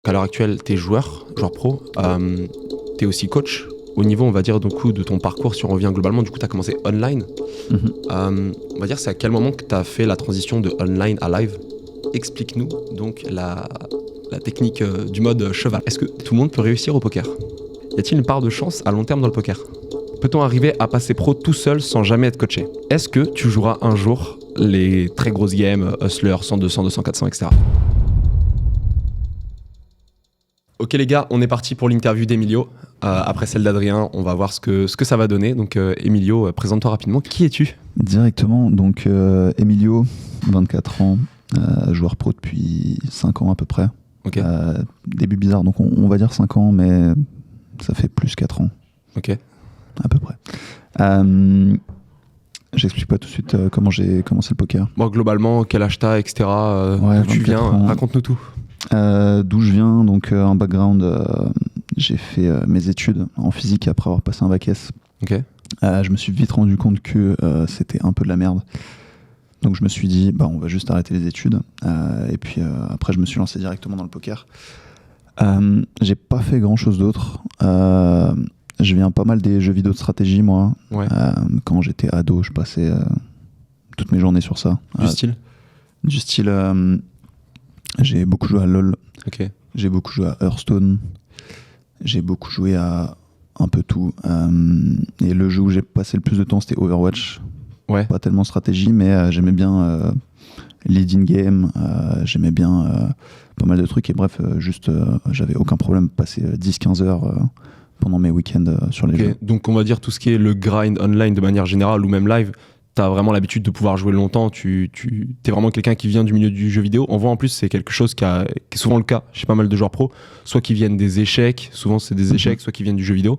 À l'heure actuelle, tu es joueur pro, tu es aussi coach. Au niveau, on va dire, du coup, de ton parcours, si on revient globalement, du coup, tu as commencé online. On va dire, c'est à quel moment que tu as fait la transition de online à live? Explique-nous donc la technique du mode cheval. Est-ce que tout le monde peut réussir au poker? Y a-t-il une part de chance à long terme dans le poker? Peut-on arriver à passer pro tout seul sans jamais être coaché? Est-ce que tu joueras un jour les très grosses games, Hustler, 100, 200, 200, 400, etc. Ok les gars, on est parti pour l'interview d'Emilio. Après celle d'Adrien, on va voir ce que ça va donner. Donc Emilio, présente-toi rapidement. Qui es-tu? Directement, donc Emilio, 24 ans, joueur pro depuis 5 ans à peu près. Ok. Début bizarre, donc on va dire 5 ans, mais ça fait plus 4 ans. Ok. À peu près. J'explique pas tout de suite comment j'ai commencé le poker. Bon, globalement, quel âge t'as, etc. Ouais, D'où tu viens, ans. Raconte-nous tout. D'où je viens, donc un background, j'ai fait mes études en physique après avoir passé un bac S. Ok. Je me suis vite rendu compte que c'était un peu de la merde. Donc je me suis dit, on va juste arrêter les études. Et puis après, je me suis lancé directement dans le poker. J'ai pas fait grand chose d'autre. Je viens pas mal des jeux vidéo de stratégie, moi. Ouais. Quand j'étais ado, je passais toutes mes journées sur ça. Du style, j'ai beaucoup joué à LoL. Ok. J'ai beaucoup joué à Hearthstone. J'ai beaucoup joué à un peu tout. Et le jeu où j'ai passé le plus de temps, c'était Overwatch. Ouais. Pas tellement stratégie, mais j'aimais bien leading game. J'aimais bien pas mal de trucs. Et bref, j'avais aucun problème de passer 10-15 heures pendant mes week-ends sur les jeux. Donc on va dire tout ce qui est le grind online de manière générale ou même live, t'as vraiment l'habitude de pouvoir jouer longtemps, t'es vraiment quelqu'un qui vient du milieu du jeu vidéo. On voit en plus c'est quelque chose qui est souvent le cas chez pas mal de joueurs pro, soit qui viennent des échecs, souvent c'est des échecs, soit qui viennent du jeu vidéo.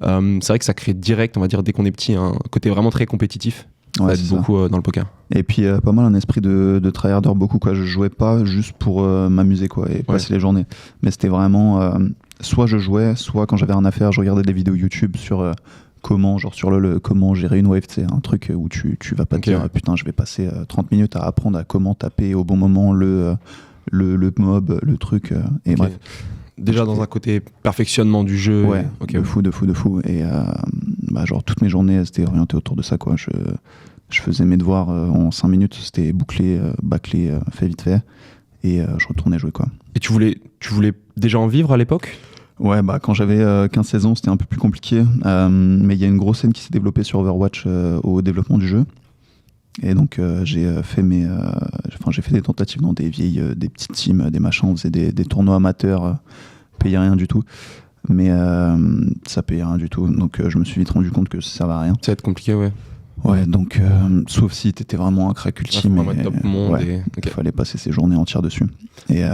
C'est vrai que ça crée direct, on va dire dès qu'on est petit, un côté vraiment très compétitif. Ça aide beaucoup dans le poker. Et puis pas mal un esprit de tryharder beaucoup quoi. Je jouais pas juste pour m'amuser quoi et passer les journées, mais c'était vraiment soit je jouais, soit quand j'avais rien à faire, je regardais des vidéos YouTube sur comment gérer une wave, c'est un truc où tu vas pas te dire putain je vais passer 30 minutes à apprendre à comment taper au bon moment le mob, le truc et bref. Déjà dans un côté perfectionnement du jeu. Ouais, de fou. Et genre toutes mes journées c'était orienté autour de ça quoi. Je faisais mes devoirs en 5 minutes, c'était bouclé, bâclé, fait vite fait, et je retournais jouer quoi. Et tu voulais déjà en vivre à l'époque? Ouais, quand j'avais 15-16 ans, c'était un peu plus compliqué, mais il y a une grosse scène qui s'est développée sur Overwatch au développement du jeu. Et donc j'ai fait des tentatives dans des petites teams, des machins, on faisait des tournois amateurs, payait rien du tout. Mais ça payait rien du tout, donc je me suis vite rendu compte que ça servait à rien. Ça va être compliqué, ouais. Ouais, donc sauf si t'étais vraiment un crack ultime, il fallait passer ses journées entières dessus. Et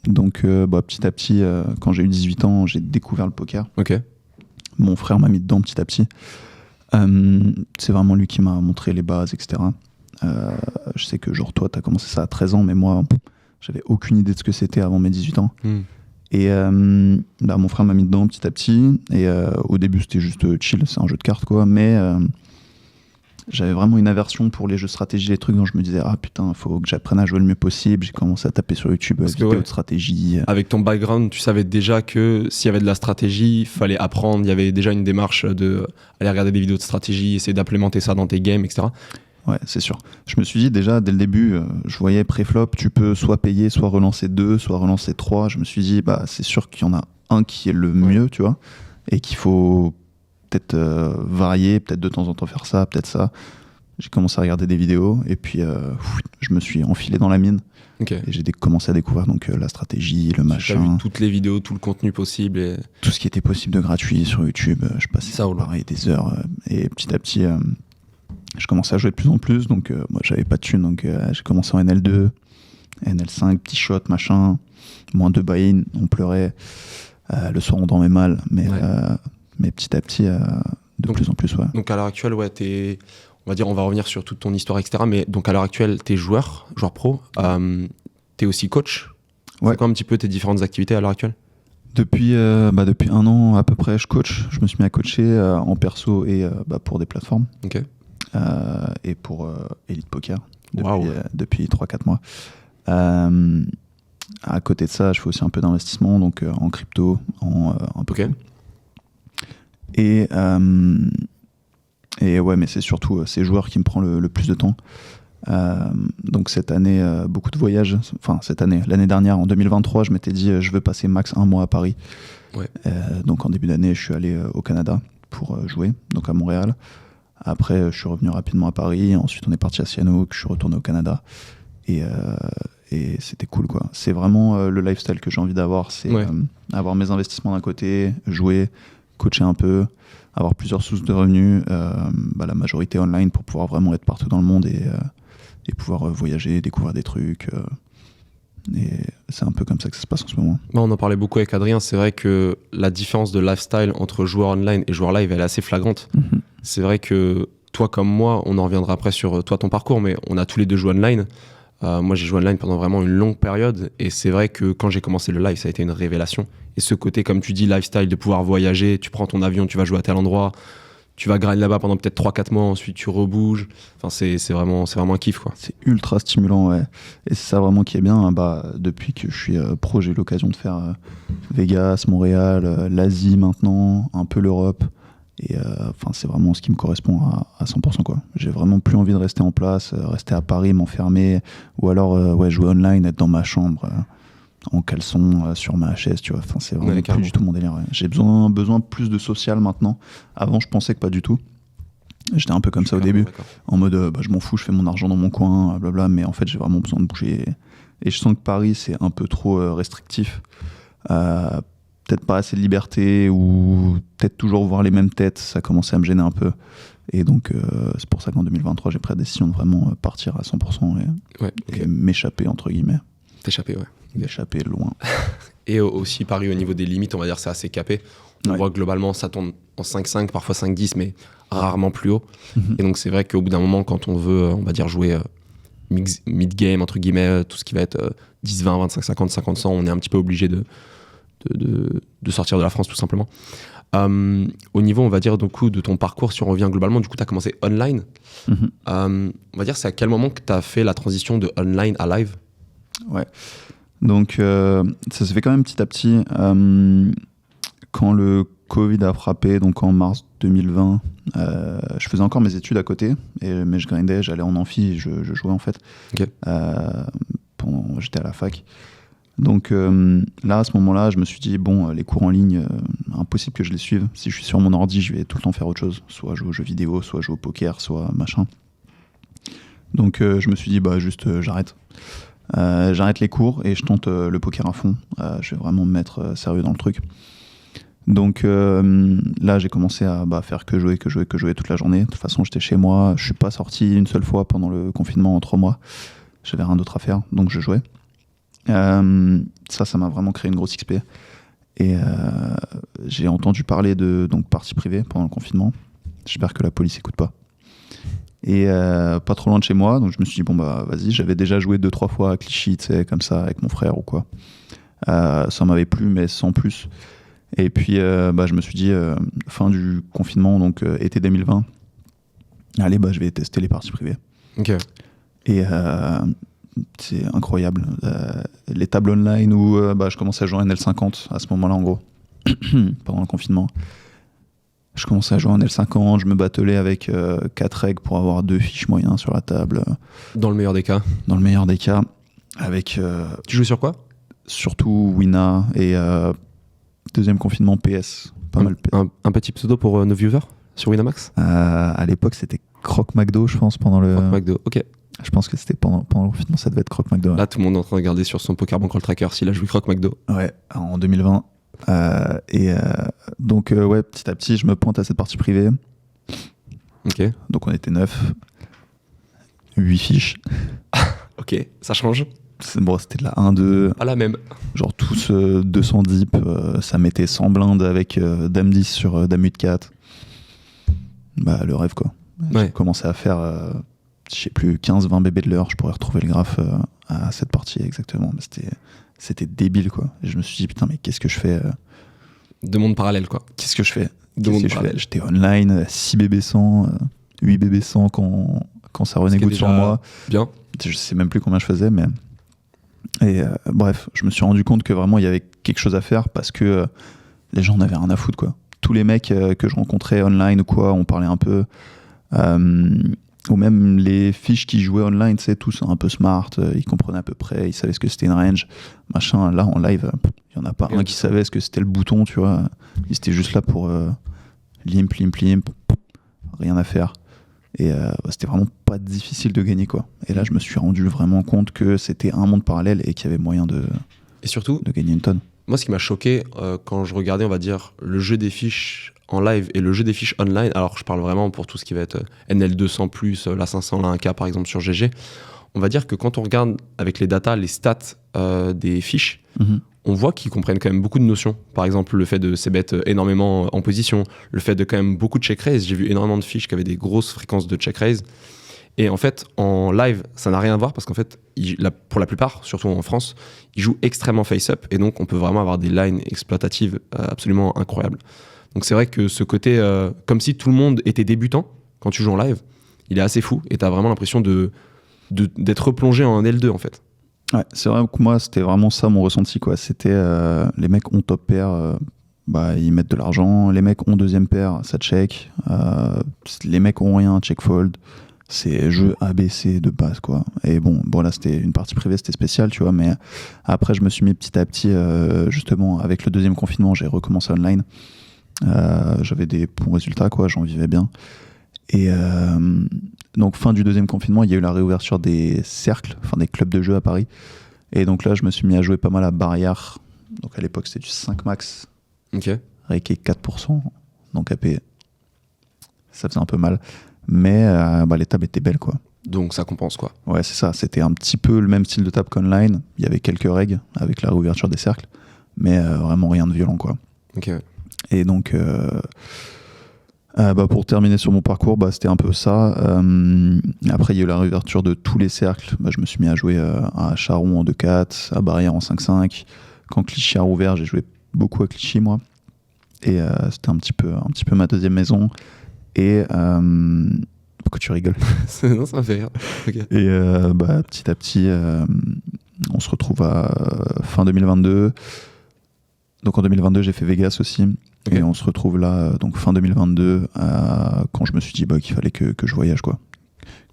donc petit à petit, quand j'ai eu 18 ans, j'ai découvert le poker. Ok. Mon frère m'a mis dedans petit à petit. C'est vraiment lui qui m'a montré les bases, etc. Je sais que genre toi, t'as commencé ça à 13 ans, mais moi, j'avais aucune idée de ce que c'était avant mes 18 ans. Et mon frère m'a mis dedans petit à petit. Et au début, c'était juste chill, c'est un jeu de cartes, quoi. Mais j'avais vraiment une aversion pour les jeux de stratégie, les trucs dont je me disais ah putain, faut que j'apprenne à jouer le mieux possible. J'ai commencé à taper sur YouTube vidéos de stratégie. Avec ton background, tu savais déjà que s'il y avait de la stratégie, il fallait apprendre. Il y avait déjà une démarche de aller regarder des vidéos de stratégie, essayer d'implémenter ça dans tes games, etc. Ouais, c'est sûr. Je me suis dit déjà dès le début, je voyais pré-flop, tu peux soit payer, soit relancer 2, soit relancer 3. Je me suis dit c'est sûr qu'il y en a un qui est le mieux, tu vois, et qu'il faut peut-être varier, peut-être de temps en temps faire ça, peut-être ça. J'ai commencé à regarder des vidéos et puis je me suis enfilé dans la mine. Okay. Et j'ai commencé à découvrir donc la stratégie, le machin. T'as vu toutes les vidéos, tout le contenu possible. Et... tout ce qui était possible de gratuit sur YouTube. Je passais ça pareil des heures et petit à petit je commençais à jouer de plus en plus. Donc moi j'avais pas de thunes, donc j'ai commencé en NL2, NL5, petit shot, machin, moins 2 buy-in, on pleurait. Le soir on dormait mal, mais petit à petit, plus en plus, ouais. Donc à l'heure actuelle, on va dire, on va revenir sur toute ton histoire, etc. Mais donc à l'heure actuelle, t'es joueur pro, t'es aussi coach. Ouais. C'est quoi un petit peu tes différentes activités à l'heure actuelle? Depuis 1 an à peu près, je coach. Je me suis mis à coacher en perso et pour des plateformes. Ok. Et pour Elite Poker depuis 3-4 mois. À côté de ça, je fais aussi un peu d'investissement, donc en crypto, un peu. Ok. Et ouais, mais c'est surtout ces joueurs qui me prend le plus de temps. Donc cette année, beaucoup de voyages. Enfin, cette année, l'année dernière, en 2023, je m'étais dit je veux passer max 1 mois à Paris. Ouais. Donc en début d'année, je suis allé au Canada pour jouer, donc à Montréal. Après, je suis revenu rapidement à Paris. Ensuite, on est parti à Sihanouk. Je suis retourné au Canada. Et c'était cool, quoi. C'est vraiment le lifestyle que j'ai envie d'avoir. C'est avoir mes investissements d'un côté, jouer, coacher un peu, avoir plusieurs sources de revenus, la majorité online pour pouvoir vraiment être partout dans le monde et pouvoir voyager, découvrir des trucs. Et c'est un peu comme ça que ça se passe en ce moment. On en parlait beaucoup avec Adrien. C'est vrai que la différence de lifestyle entre joueur online et joueur live, elle est assez flagrante. Mm-hmm. C'est vrai que toi comme moi, on en reviendra après sur toi, ton parcours, mais on a tous les deux joué online. Moi, j'ai joué online pendant vraiment une longue période. Et c'est vrai que quand j'ai commencé le live, ça a été une révélation. Et ce côté, comme tu dis, lifestyle, de pouvoir voyager, tu prends ton avion, tu vas jouer à tel endroit, tu vas grind là-bas pendant peut-être 3-4 mois, ensuite tu rebouges. Enfin, c'est vraiment un kiff, quoi. C'est ultra stimulant, ouais. Et c'est ça vraiment qui est bien. Depuis que je suis pro, j'ai eu l'occasion de faire Vegas, Montréal, l'Asie maintenant, un peu l'Europe. Et c'est vraiment ce qui me correspond à 100%, quoi. J'ai vraiment plus envie de rester en place, rester à Paris, m'enfermer, ou alors jouer online, être dans ma chambre, en caleçon, sur ma chaise, tu vois. Enfin, c'est vraiment plus du tout mon délire. Ouais. J'ai besoin plus de social maintenant. Avant, je pensais que pas du tout. J'étais un peu comme ça au début, en mode je m'en fous, je fais mon argent dans mon coin, blabla, mais en fait, j'ai vraiment besoin de bouger. Et je sens que Paris, c'est un peu trop restrictif. Peut-être pas assez de liberté, ou peut-être toujours voir les mêmes têtes, ça commençait à me gêner un peu. Et donc, c'est pour ça qu'en 2023, j'ai pris la décision de vraiment partir à 100% et m'échapper, entre guillemets. T'échapper, ouais. M'échapper loin. Et aussi, Paris, au niveau des limites, on va dire, c'est assez capé. On voit que globalement, ça tourne en 5-5, parfois 5-10, mais rarement plus haut. Mm-hmm. Et donc, c'est vrai qu'au bout d'un moment, quand on veut, on va dire, jouer mid-game, entre guillemets, tout ce qui va être 10, 20, 25, 50, 50, 100, on est un petit peu obligé de sortir de la France, tout simplement. Au niveau, on va dire, donc, de ton parcours, si on revient globalement, du coup, tu as commencé online. Mm-hmm. On va dire, c'est à quel moment que tu as fait la transition de online à live? Ouais. Donc, ça se fait quand même petit à petit. Quand le Covid a frappé, donc en mars 2020, je faisais encore mes études à côté, mais je grindais, j'allais en amphi, je jouais en fait. Okay. J'étais à la fac. Donc là, à ce moment-là, je me suis dit, les cours en ligne, impossible que je les suive. Si je suis sur mon ordi, je vais tout le temps faire autre chose. Soit jouer aux jeux vidéo, soit jouer au poker, soit machin. Donc je me suis dit, j'arrête. J'arrête les cours et je tente le poker à fond. Je vais vraiment me mettre sérieux dans le truc. Donc là, j'ai commencé à faire que jouer toute la journée. De toute façon, j'étais chez moi. Je suis pas sorti une seule fois pendant le confinement en 3 mois. J'avais rien d'autre à faire, donc je jouais. Ça m'a vraiment créé une grosse XP. Et j'ai entendu parler de partie privée pendant le confinement. J'espère que la police écoute pas. Et pas trop loin de chez moi, donc je me suis dit vas-y. J'avais déjà joué 2-3 fois à Clichy, tu sais, comme ça, avec mon frère ou quoi. Ça m'avait plu, mais sans plus. Et puis je me suis dit fin du confinement, donc été 2020, allez, je vais tester les parties privées. Ok. Et c'est incroyable. Les tables online où je commençais à jouer en L50 à ce moment-là, en gros, pendant le confinement. Je commençais à jouer en L50, je me battelais avec 4 règles pour avoir 2 fiches moyens sur la table. Dans le meilleur des cas. Dans le meilleur des cas. Avec, tu joues sur quoi? Surtout Wina et deuxième confinement PS. Pas mal PS. Un petit pseudo pour nos viewers sur Winamax? À l'époque, c'était Croc McDo, je pense, pendant le... Croc McDo, ok. Je pense que c'était pendant le confinement, ça devait être Croc McDo. Ouais. Là, tout le monde est en train de regarder sur son Poker Bankroll Tracker s'il a joué Croc McDo. Ouais, en 2020. Donc, petit à petit, je me pointe à cette partie privée. Ok. Donc, on était 9. 8 fiches. Ok, ça change. C'était de la 1-2. À la même. Genre tous 200 dips. Ça mettait 100 blindes avec Dame 10 sur Dame 8 4. Le rêve, quoi. Ouais. J'ai commencé à faire, je sais plus, 15-20 bébés de l'heure. Je pourrais retrouver le graphe à cette partie exactement. Mais c'était débile, quoi. Et je me suis dit, putain, mais qu'est-ce que je fais Deux mondes parallèles, quoi. Qu'est-ce que je fais parallèles. J'étais online, 6 bébés 100, 8 bébés 100 quand ça renégoute sur moi. Bien. Je sais même plus combien je faisais, mais Et bref, je me suis rendu compte que vraiment il y avait quelque chose à faire parce que les gens n'avaient rien à foutre, quoi. Tous les mecs que je rencontrais online ou quoi, on parlait un peu. Ou même les fiches qui jouaient online, tu sais, tous un peu smart, ils comprenaient à peu près, ils savaient ce que c'était une range, machin. Là, en live, il n'y en a pas un qui savait ce que c'était le bouton, tu vois. Ils étaient juste là pour limp, rien à faire. Et c'était vraiment pas difficile de gagner, quoi. Et là, je me suis rendu vraiment compte que c'était un monde parallèle et qu'il y avait moyen de gagner une tonne. Moi, ce qui m'a choqué quand je regardais, on va dire, le jeu des fiches en live et le jeu des fiches online, alors je parle vraiment pour tout ce qui va être NL200+, la 500, la 1K par exemple sur GG, on va dire que quand on regarde avec les datas, les stats des fiches, on voit qu'ils comprennent quand même beaucoup de notions. Par exemple, le fait de c-bet énormément en position, le fait de quand même beaucoup de check raise. J'ai vu énormément de fiches qui avaient des grosses fréquences de check raise. Et en fait, en live, ça n'a rien à voir parce qu'en fait, pour la plupart, surtout en France, ils jouent extrêmement face-up et donc on peut vraiment avoir des lines exploitatives absolument incroyables. Donc c'est vrai que ce côté, comme si tout le monde était débutant quand tu joues en live, il est assez fou et tu as vraiment l'impression d'être replongé en L2 en fait. Ouais, c'est vrai que moi, c'était vraiment ça mon ressenti, quoi. C'était les mecs ont top pair, ils mettent de l'argent, les mecs ont deuxième paire, ça check, les mecs ont rien, check fold. C'est jeu ABC de base, quoi. Et bon, là, c'était une partie privée, c'était spécial, tu vois, mais après, je me suis mis petit à petit, justement, avec le deuxième confinement, j'ai recommencé online. J'avais des bons résultats, quoi, j'en vivais bien. Et donc, fin du deuxième confinement, il y a eu la réouverture des cercles, enfin des clubs de jeu à Paris. Et donc là, je me suis mis à jouer pas mal à Barrière. Donc à l'époque, c'était du 5 max. Ok. Reiki 4%. Donc AP, ça faisait un peu mal. Mais les tables étaient belles, quoi. Donc ça compense, quoi. Ouais, c'est ça. C'était un petit peu le même style de table qu'online. Il y avait quelques règles avec la réouverture des cercles. Mais vraiment rien de violent, quoi. Ok. Et donc... pour terminer sur mon parcours, c'était un peu ça. Après, il y a eu la réouverture de tous les cercles. Je me suis mis à jouer à Charon en 2-4, à Barrière en 5-5. Quand Clichy a rouvert, j'ai joué beaucoup à Clichy, moi. Et c'était un petit peu ma deuxième maison. Et pourquoi tu rigoles? Non, ça m'a fait rire. Okay. Et petit à petit, on se retrouve à fin 2022. Donc en 2022, j'ai fait Vegas aussi. Okay. Et on se retrouve là, donc fin 2022, quand je me suis dit qu'il fallait que je voyage, quoi.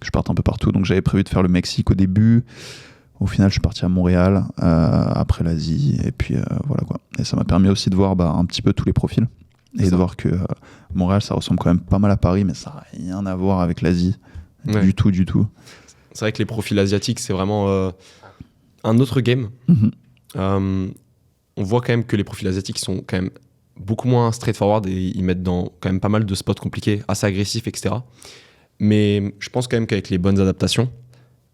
Que je parte un peu partout. Donc j'avais prévu de faire le Mexique au début. Au final, je suis parti à Montréal, après l'Asie, et puis voilà, quoi. Et ça m'a permis aussi de voir un petit peu tous les profils. Et de voir que Montréal, ça ressemble quand même pas mal à Paris, mais ça n'a rien à voir avec l'Asie. Ouais. Du tout. C'est vrai que les profils asiatiques, c'est vraiment un autre game. Mm-hmm. On voit quand même que les profils asiatiques sont quand même beaucoup moins straightforward et ils mettent dans quand même pas mal de spots compliqués, assez agressifs, etc. Mais je pense quand même qu'avec les bonnes adaptations,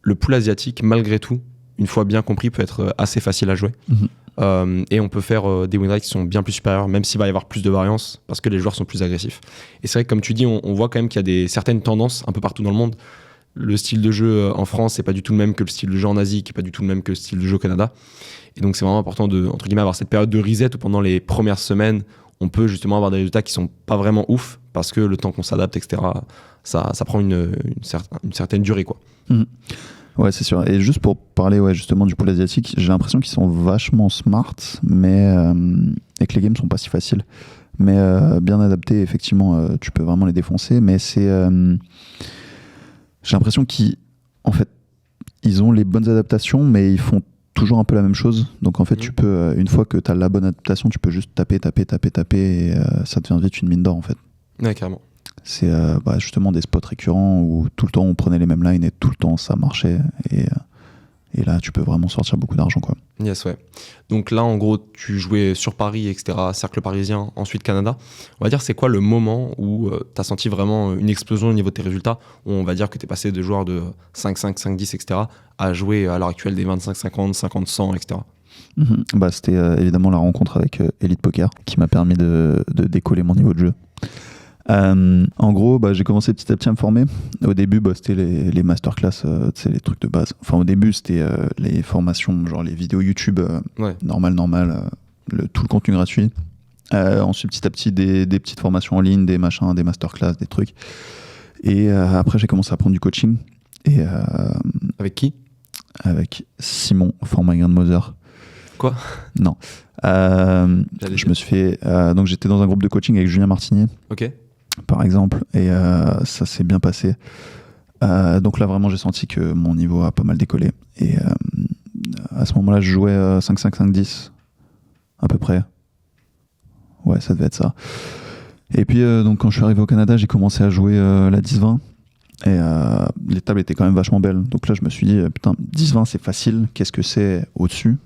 le pool asiatique, malgré tout, une fois bien compris, peut être assez facile à jouer. Mm-hmm. Et on peut faire des win rates qui sont bien plus supérieurs, même s'il va y avoir plus de variance, parce que les joueurs sont plus agressifs. Et c'est vrai que, comme tu dis, on voit quand même qu'il y a certaines tendances un peu partout dans le monde. Le style de jeu en France, c'est pas du tout le même que le style de jeu en Asie, qui est pas du tout le même que le style de jeu au Canada. Et donc, c'est vraiment important de, entre guillemets, avoir cette période de reset où pendant les premières semaines, on peut justement avoir des résultats qui sont pas vraiment ouf, parce que le temps qu'on s'adapte, etc., ça prend une certaine durée, quoi. Mmh. Ouais, c'est sûr. Et juste pour parler justement du pool asiatique, j'ai l'impression qu'ils sont vachement smart, mais et que les games sont pas si faciles. Mais bien adaptés, effectivement, tu peux vraiment les défoncer. Mais c'est... j'ai l'impression qu'en fait, ils ont les bonnes adaptations, mais ils font toujours un peu la même chose. Donc en fait, tu peux, une fois que tu as la bonne adaptation, tu peux juste taper, et ça devient vite une mine d'or, en fait. Ouais, carrément. C'est justement des spots récurrents où tout le temps on prenait les mêmes lines et tout le temps ça marchait. Et là, tu peux vraiment sortir beaucoup d'argent, quoi. Yes, ouais. Donc là, en gros, tu jouais sur Paris, etc., cercle parisien, ensuite Canada. On va dire, c'est quoi le moment où tu as senti vraiment une explosion au niveau de tes résultats, où on va dire que tu es passé de joueurs de 5-5, 5-10, etc., à jouer à l'heure actuelle des 25-50, 50-100, etc. C'était évidemment la rencontre avec Elite Poker qui m'a permis de décoller mon niveau de jeu. En gros, j'ai commencé petit à petit à me former. Au début, c'était les masterclass, les trucs de base. Enfin, au début, c'était les formations, genre les vidéos YouTube normales, tout le contenu gratuit. Ensuite, petit à petit, des petites formations en ligne, des machins, des masterclass, des trucs. Et après, j'ai commencé à prendre du coaching. Et avec qui ? avec Simon, former grandmother. Quoi? Non. Je me suis fait. Donc j'étais dans un groupe de coaching avec Julien Martinier. Ok. Par exemple, et ça s'est bien passé. Donc là, vraiment, j'ai senti que mon niveau a pas mal décollé. Et à ce moment-là, je jouais 5-5-5-10, à peu près. Ouais, ça devait être ça. Et puis, donc, quand je suis arrivé au Canada, j'ai commencé à jouer la 10-20. Et les tables étaient quand même vachement belles. Donc là, je me suis dit, putain, 10-20, c'est facile. Qu'est-ce que c'est au-dessus?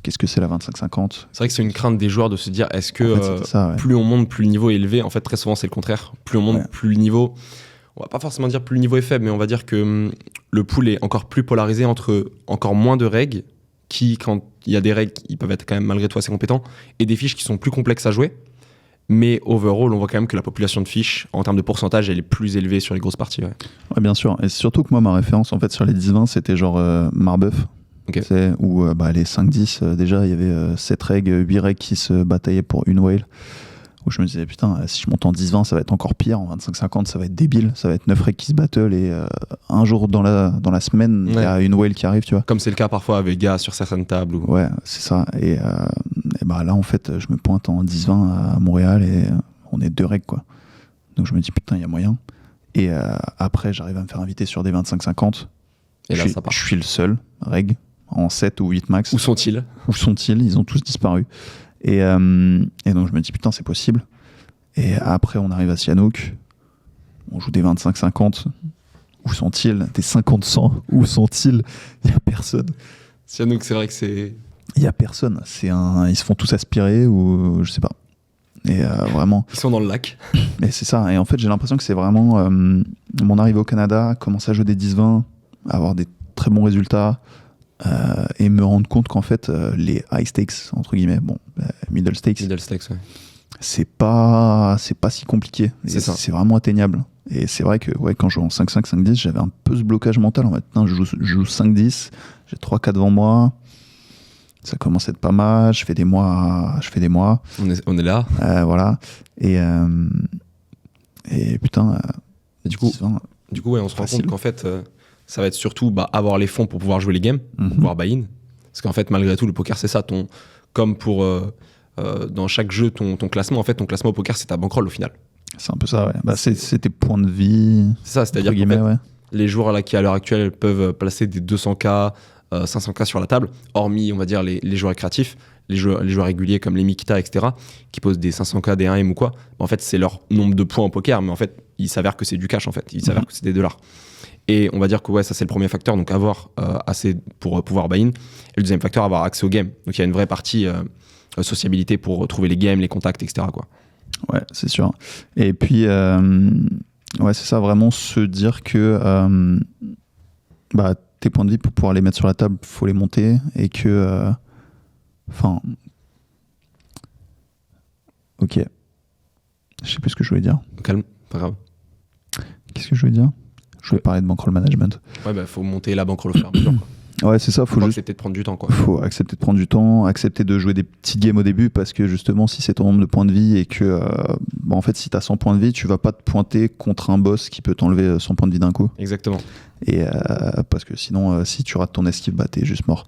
Qu'est-ce que c'est la 25-50? C'est vrai que c'est une crainte des joueurs de se dire, est-ce que en fait, ça, ouais. plus on monte, plus le niveau est élevé? En fait, très souvent, c'est le contraire. Plus on monte, Ouais. plus le niveau... On va pas forcément dire plus le niveau est faible, mais on va dire que le pool est encore plus polarisé entre encore moins de règles, qui, quand il y a des règles, ils peuvent être quand même malgré tout assez compétents, et des fiches qui sont plus complexes à jouer. Mais overall, on voit quand même que la population de fiches, en termes de pourcentage, elle est plus élevée sur les grosses parties. Ouais, Ouais, bien sûr. Et surtout que moi, ma référence, en fait, sur les 10-20, c'était genre Marbeuf. Ok. Où les 5-10, déjà, il y avait 7 règles, 8 règles qui se bataillaient pour une whale. Où je me disais, putain, si je monte en 10-20, ça va être encore pire. En 25-50, ça va être débile. Ça va être 9 règles qui se battle et un jour dans la semaine, il y a une whale qui arrive, tu vois. Comme c'est le cas parfois à Vegas sur certaines tables. Ou... Ouais, c'est ça. Et là, en fait, je me pointe en 10-20 à Montréal et on est 2 règles, quoi. Donc je me dis, putain, il y a moyen. Et après, j'arrive à me faire inviter sur des 25-50. Et là, ça part. Je suis le seul, règle, en 7 ou 8 max. Où sont-ils? Où sont-ils? Ils ont tous disparu. Et donc je me dis, putain, c'est possible. Et après, on arrive à Sihanouk. On joue des 25-50. Où sont-ils? Des 50-100. Où sont-ils? Il n'y a personne. Sihanouk, c'est vrai que c'est... Il n'y a personne. Ils se font tous aspirer ou je sais pas. Et vraiment... Ils sont dans le lac. Mais c'est ça. Et en fait, j'ai l'impression que c'est vraiment mon arrivée au Canada, commencer à jouer des 10-20, avoir des très bons résultats et me rendre compte qu'en fait, les high stakes, entre guillemets, middle stakes, ouais. c'est pas si compliqué. C'est ça. C'est vraiment atteignable. Et c'est vrai que quand je joue en 5-5, 5-10, j'avais un peu ce blocage mental. En fait, je joue 5-10, j'ai 3-4 devant moi. Ça commence à être pas mal, je fais des mois. On est là. Voilà. Et putain. Et du coup, 10-20, ouais, on se rend facile. compte qu'en fait, ça va être surtout avoir les fonds pour pouvoir jouer les games, pouvoir buy-in. Parce qu'en fait, malgré tout, le poker, c'est ça. Comme pour dans chaque jeu, ton classement, en fait, ton classement au poker, c'est ta bankroll au final. C'est un peu ça, ouais. C'est tes points de vie. C'est ça, c'est-à-dire qu'en fait, les joueurs là, qui, à l'heure actuelle, peuvent placer des 200K, 500K sur la table, hormis, on va dire, les joueurs créatifs, les joueurs réguliers comme les Mikita, etc., qui posent des 500K, des 1M ou quoi. En fait, c'est leur nombre de points au poker, mais en fait, il s'avère que c'est du cash, en fait. Il s'avère que c'est des dollars. Et on va dire que ouais, ça, c'est le premier facteur, donc avoir assez pour pouvoir buy-in. Et le deuxième facteur, avoir accès au game. Donc, il y a une vraie partie sociabilité pour trouver les games, les contacts, etc., quoi. Ouais, c'est sûr. Et puis, ouais, c'est ça, vraiment se dire que tes points de vie, pour pouvoir les mettre sur la table, il faut les monter et que... ok. Je sais plus ce que je voulais dire. Calme, pas grave. Qu'est-ce que je voulais dire? Je voulais parler de bankroll management. Ouais, faut monter la bankroll au fur et à mesure, quoi. Ouais, c'est ça. Faut accepter de prendre du temps, quoi. Faut accepter de prendre du temps, accepter de jouer des petites games au début parce que justement, si c'est ton nombre de points de vie et que, en fait, si t'as 100 points de vie, tu vas pas te pointer contre un boss qui peut t'enlever 100 points de vie d'un coup. Exactement. Et parce que sinon, si tu rates ton esquive, t'es juste mort.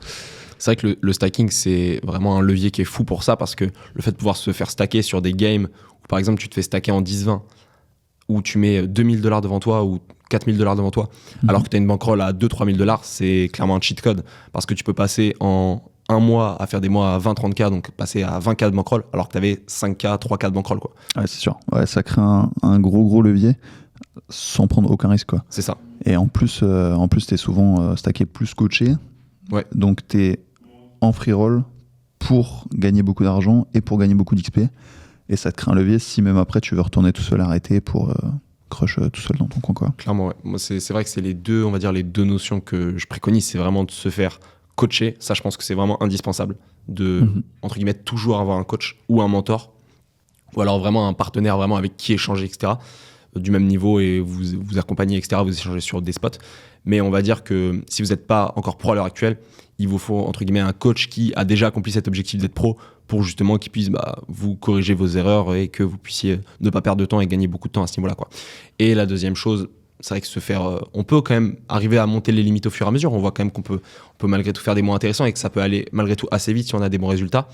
C'est vrai que le stacking, c'est vraiment un levier qui est fou pour ça parce que le fait de pouvoir se faire stacker sur des games où, par exemple, tu te fais stacker en 10-20, où tu mets $2 000 devant toi ou $4 000 devant toi, alors que tu as une bankroll à 2-3 000 $, c'est clairement un cheat code parce que tu peux passer en un mois à faire des mois à 20-30K, donc passer à 20K de bankroll alors que tu avais 5K, 3K de bankroll, quoi. Ouais, c'est sûr. Ouais, ça crée un gros levier sans prendre aucun risque, quoi. C'est ça. Et en plus t'es souvent stacké plus coaché. Ouais. Donc t'es en free roll pour gagner beaucoup d'argent et pour gagner beaucoup d'XP. Et ça te crée un levier si même après tu veux retourner tout seul arrêter pour crush tout seul dans ton coin, quoi. Clairement, ouais. Moi, c'est vrai que c'est les deux notions que je préconise, c'est vraiment de se faire coacher. Ça, je pense que c'est vraiment indispensable de, entre guillemets, toujours avoir un coach ou un mentor, ou alors vraiment un partenaire vraiment avec qui échanger, etc., du même niveau et vous accompagner, etc., vous échangez sur des spots. Mais on va dire que si vous n'êtes pas encore pro à l'heure actuelle, il vous faut, entre guillemets, un coach qui a déjà accompli cet objectif d'être pro pour justement qu'il puisse vous corriger vos erreurs et que vous puissiez ne pas perdre de temps et gagner beaucoup de temps à ce niveau-là, quoi. Et la deuxième chose, c'est vrai que on peut quand même arriver à monter les limites au fur et à mesure. On voit quand même qu'on peut malgré tout faire des mois intéressants et que ça peut aller malgré tout assez vite si on a des bons résultats.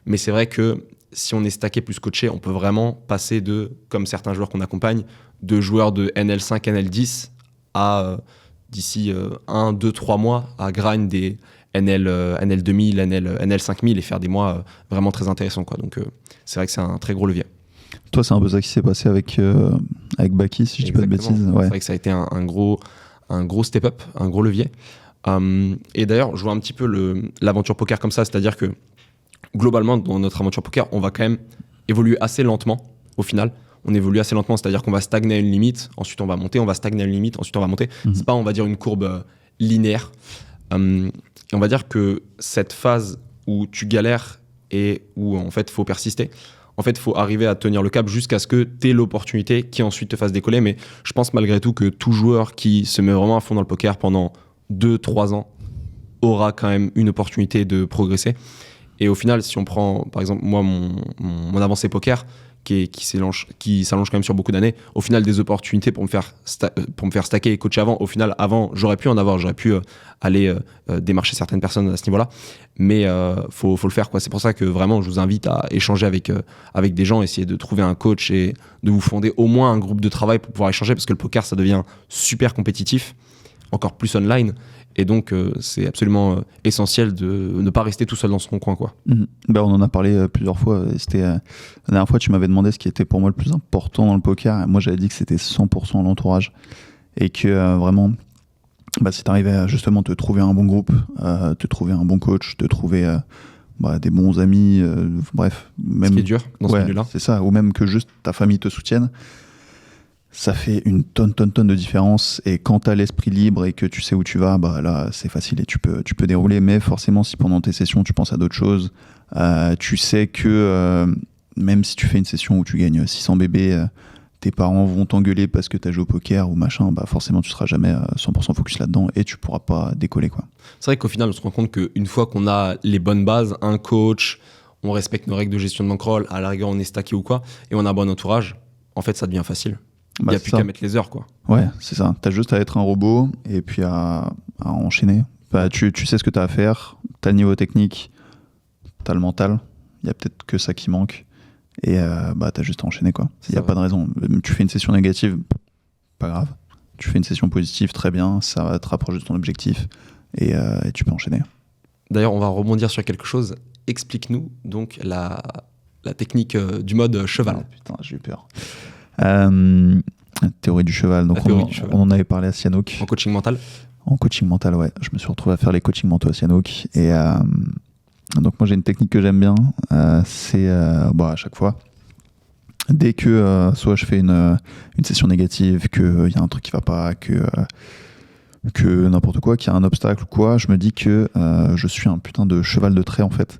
Mais c'est vrai que si on est stacké plus coaché, on peut vraiment passer comme certains joueurs qu'on accompagne, de joueurs de NL5, NL10 à d'ici 1, 2, 3 mois à grind des NL 2000, NL 5000 et faire des mois vraiment très intéressants, quoi. Donc c'est vrai que c'est un très gros levier. Toi, c'est un peu ça qui s'est passé avec Baki, si je dis pas de bêtises. Ouais. C'est vrai que ça a été un gros step-up, un gros levier. Et d'ailleurs, je vois un petit peu l'aventure poker comme ça, c'est-à-dire que globalement, dans notre aventure poker, on va quand même évoluer assez lentement au final. On évolue assez lentement, c'est-à-dire qu'on va stagner à une limite, ensuite on va monter, on va stagner à une limite, ensuite on va monter. C'est pas, on va dire, une courbe linéaire. Et on va dire que cette phase où tu galères et où en fait il faut persister, en fait il faut arriver à tenir le cap jusqu'à ce que tu aies l'opportunité qui ensuite te fasse décoller. Mais je pense malgré tout que tout joueur qui se met vraiment à fond dans le poker pendant 2-3 ans aura quand même une opportunité de progresser. Et au final, si on prend par exemple moi mon avancée poker qui s'allonge quand même sur beaucoup d'années, au final des opportunités pour me faire stacker et coacher avant j'aurais pu en avoir, j'aurais pu aller démarcher certaines personnes à ce niveau-là, mais faut le faire, quoi. C'est pour ça que vraiment je vous invite à échanger avec des gens, essayer de trouver un coach et de vous fonder au moins un groupe de travail pour pouvoir échanger, parce que le poker ça devient super compétitif, encore plus online. Et donc, c'est absolument essentiel de ne pas rester tout seul dans son coin, quoi. Ben, on en a parlé plusieurs fois. La dernière fois, tu m'avais demandé ce qui était pour moi le plus important dans le poker. Et moi, j'avais dit que c'était 100% l'entourage. Et que vraiment, si tu arrivais à justement te trouver un bon groupe, te trouver un bon coach, te trouver des bons amis, bref. Même, ce qui est dur dans ce milieu-là. C'est ça. Ou même que juste ta famille te soutienne. Ça fait une tonne de différence, et quand tu as l'esprit libre et que tu sais où tu vas, là c'est facile et tu peux dérouler. Mais forcément, si pendant tes sessions tu penses à d'autres choses, tu sais que même si tu fais une session où tu gagnes 600 bébés, tes parents vont t'engueuler parce que tu as joué au poker ou machin, forcément tu seras jamais 100% focus là-dedans et tu pourras pas décoller, quoi. C'est vrai qu'au final on se rend compte qu'une fois qu'on a les bonnes bases, un coach, on respecte nos règles de gestion de bankroll, à la rigueur on est stacké ou quoi, et on a un bon entourage, en fait ça devient facile. Il n'y a plus qu'à mettre les heures, quoi. Ouais, c'est ça. T'as juste à être un robot et puis à enchaîner. Tu sais ce que t'as à faire, t'as le niveau technique, t'as le mental. Il y a peut-être que ça qui manque. Et t'as juste à enchaîner, quoi. Il n'y a pas de raison. Tu fais une session négative, pas grave. Tu fais une session positive, très bien. Ça va te rapprocher de ton objectif et tu peux enchaîner. D'ailleurs, on va rebondir sur quelque chose. Explique-nous donc la technique du mode cheval. Putain, j'ai eu peur. Théorie du cheval. Donc on en avait parlé à Sihanouk. En coaching mental. En coaching mental, ouais. Je me suis retrouvé à faire les coachings mentaux à Sihanouk. Et donc moi j'ai une technique que j'aime bien. C'est à chaque fois, dès que soit je fais une session négative, qu'il y a un truc qui va pas, que n'importe quoi, qu'il y a un obstacle ou quoi, je me dis que je suis un putain de cheval de trait, en fait.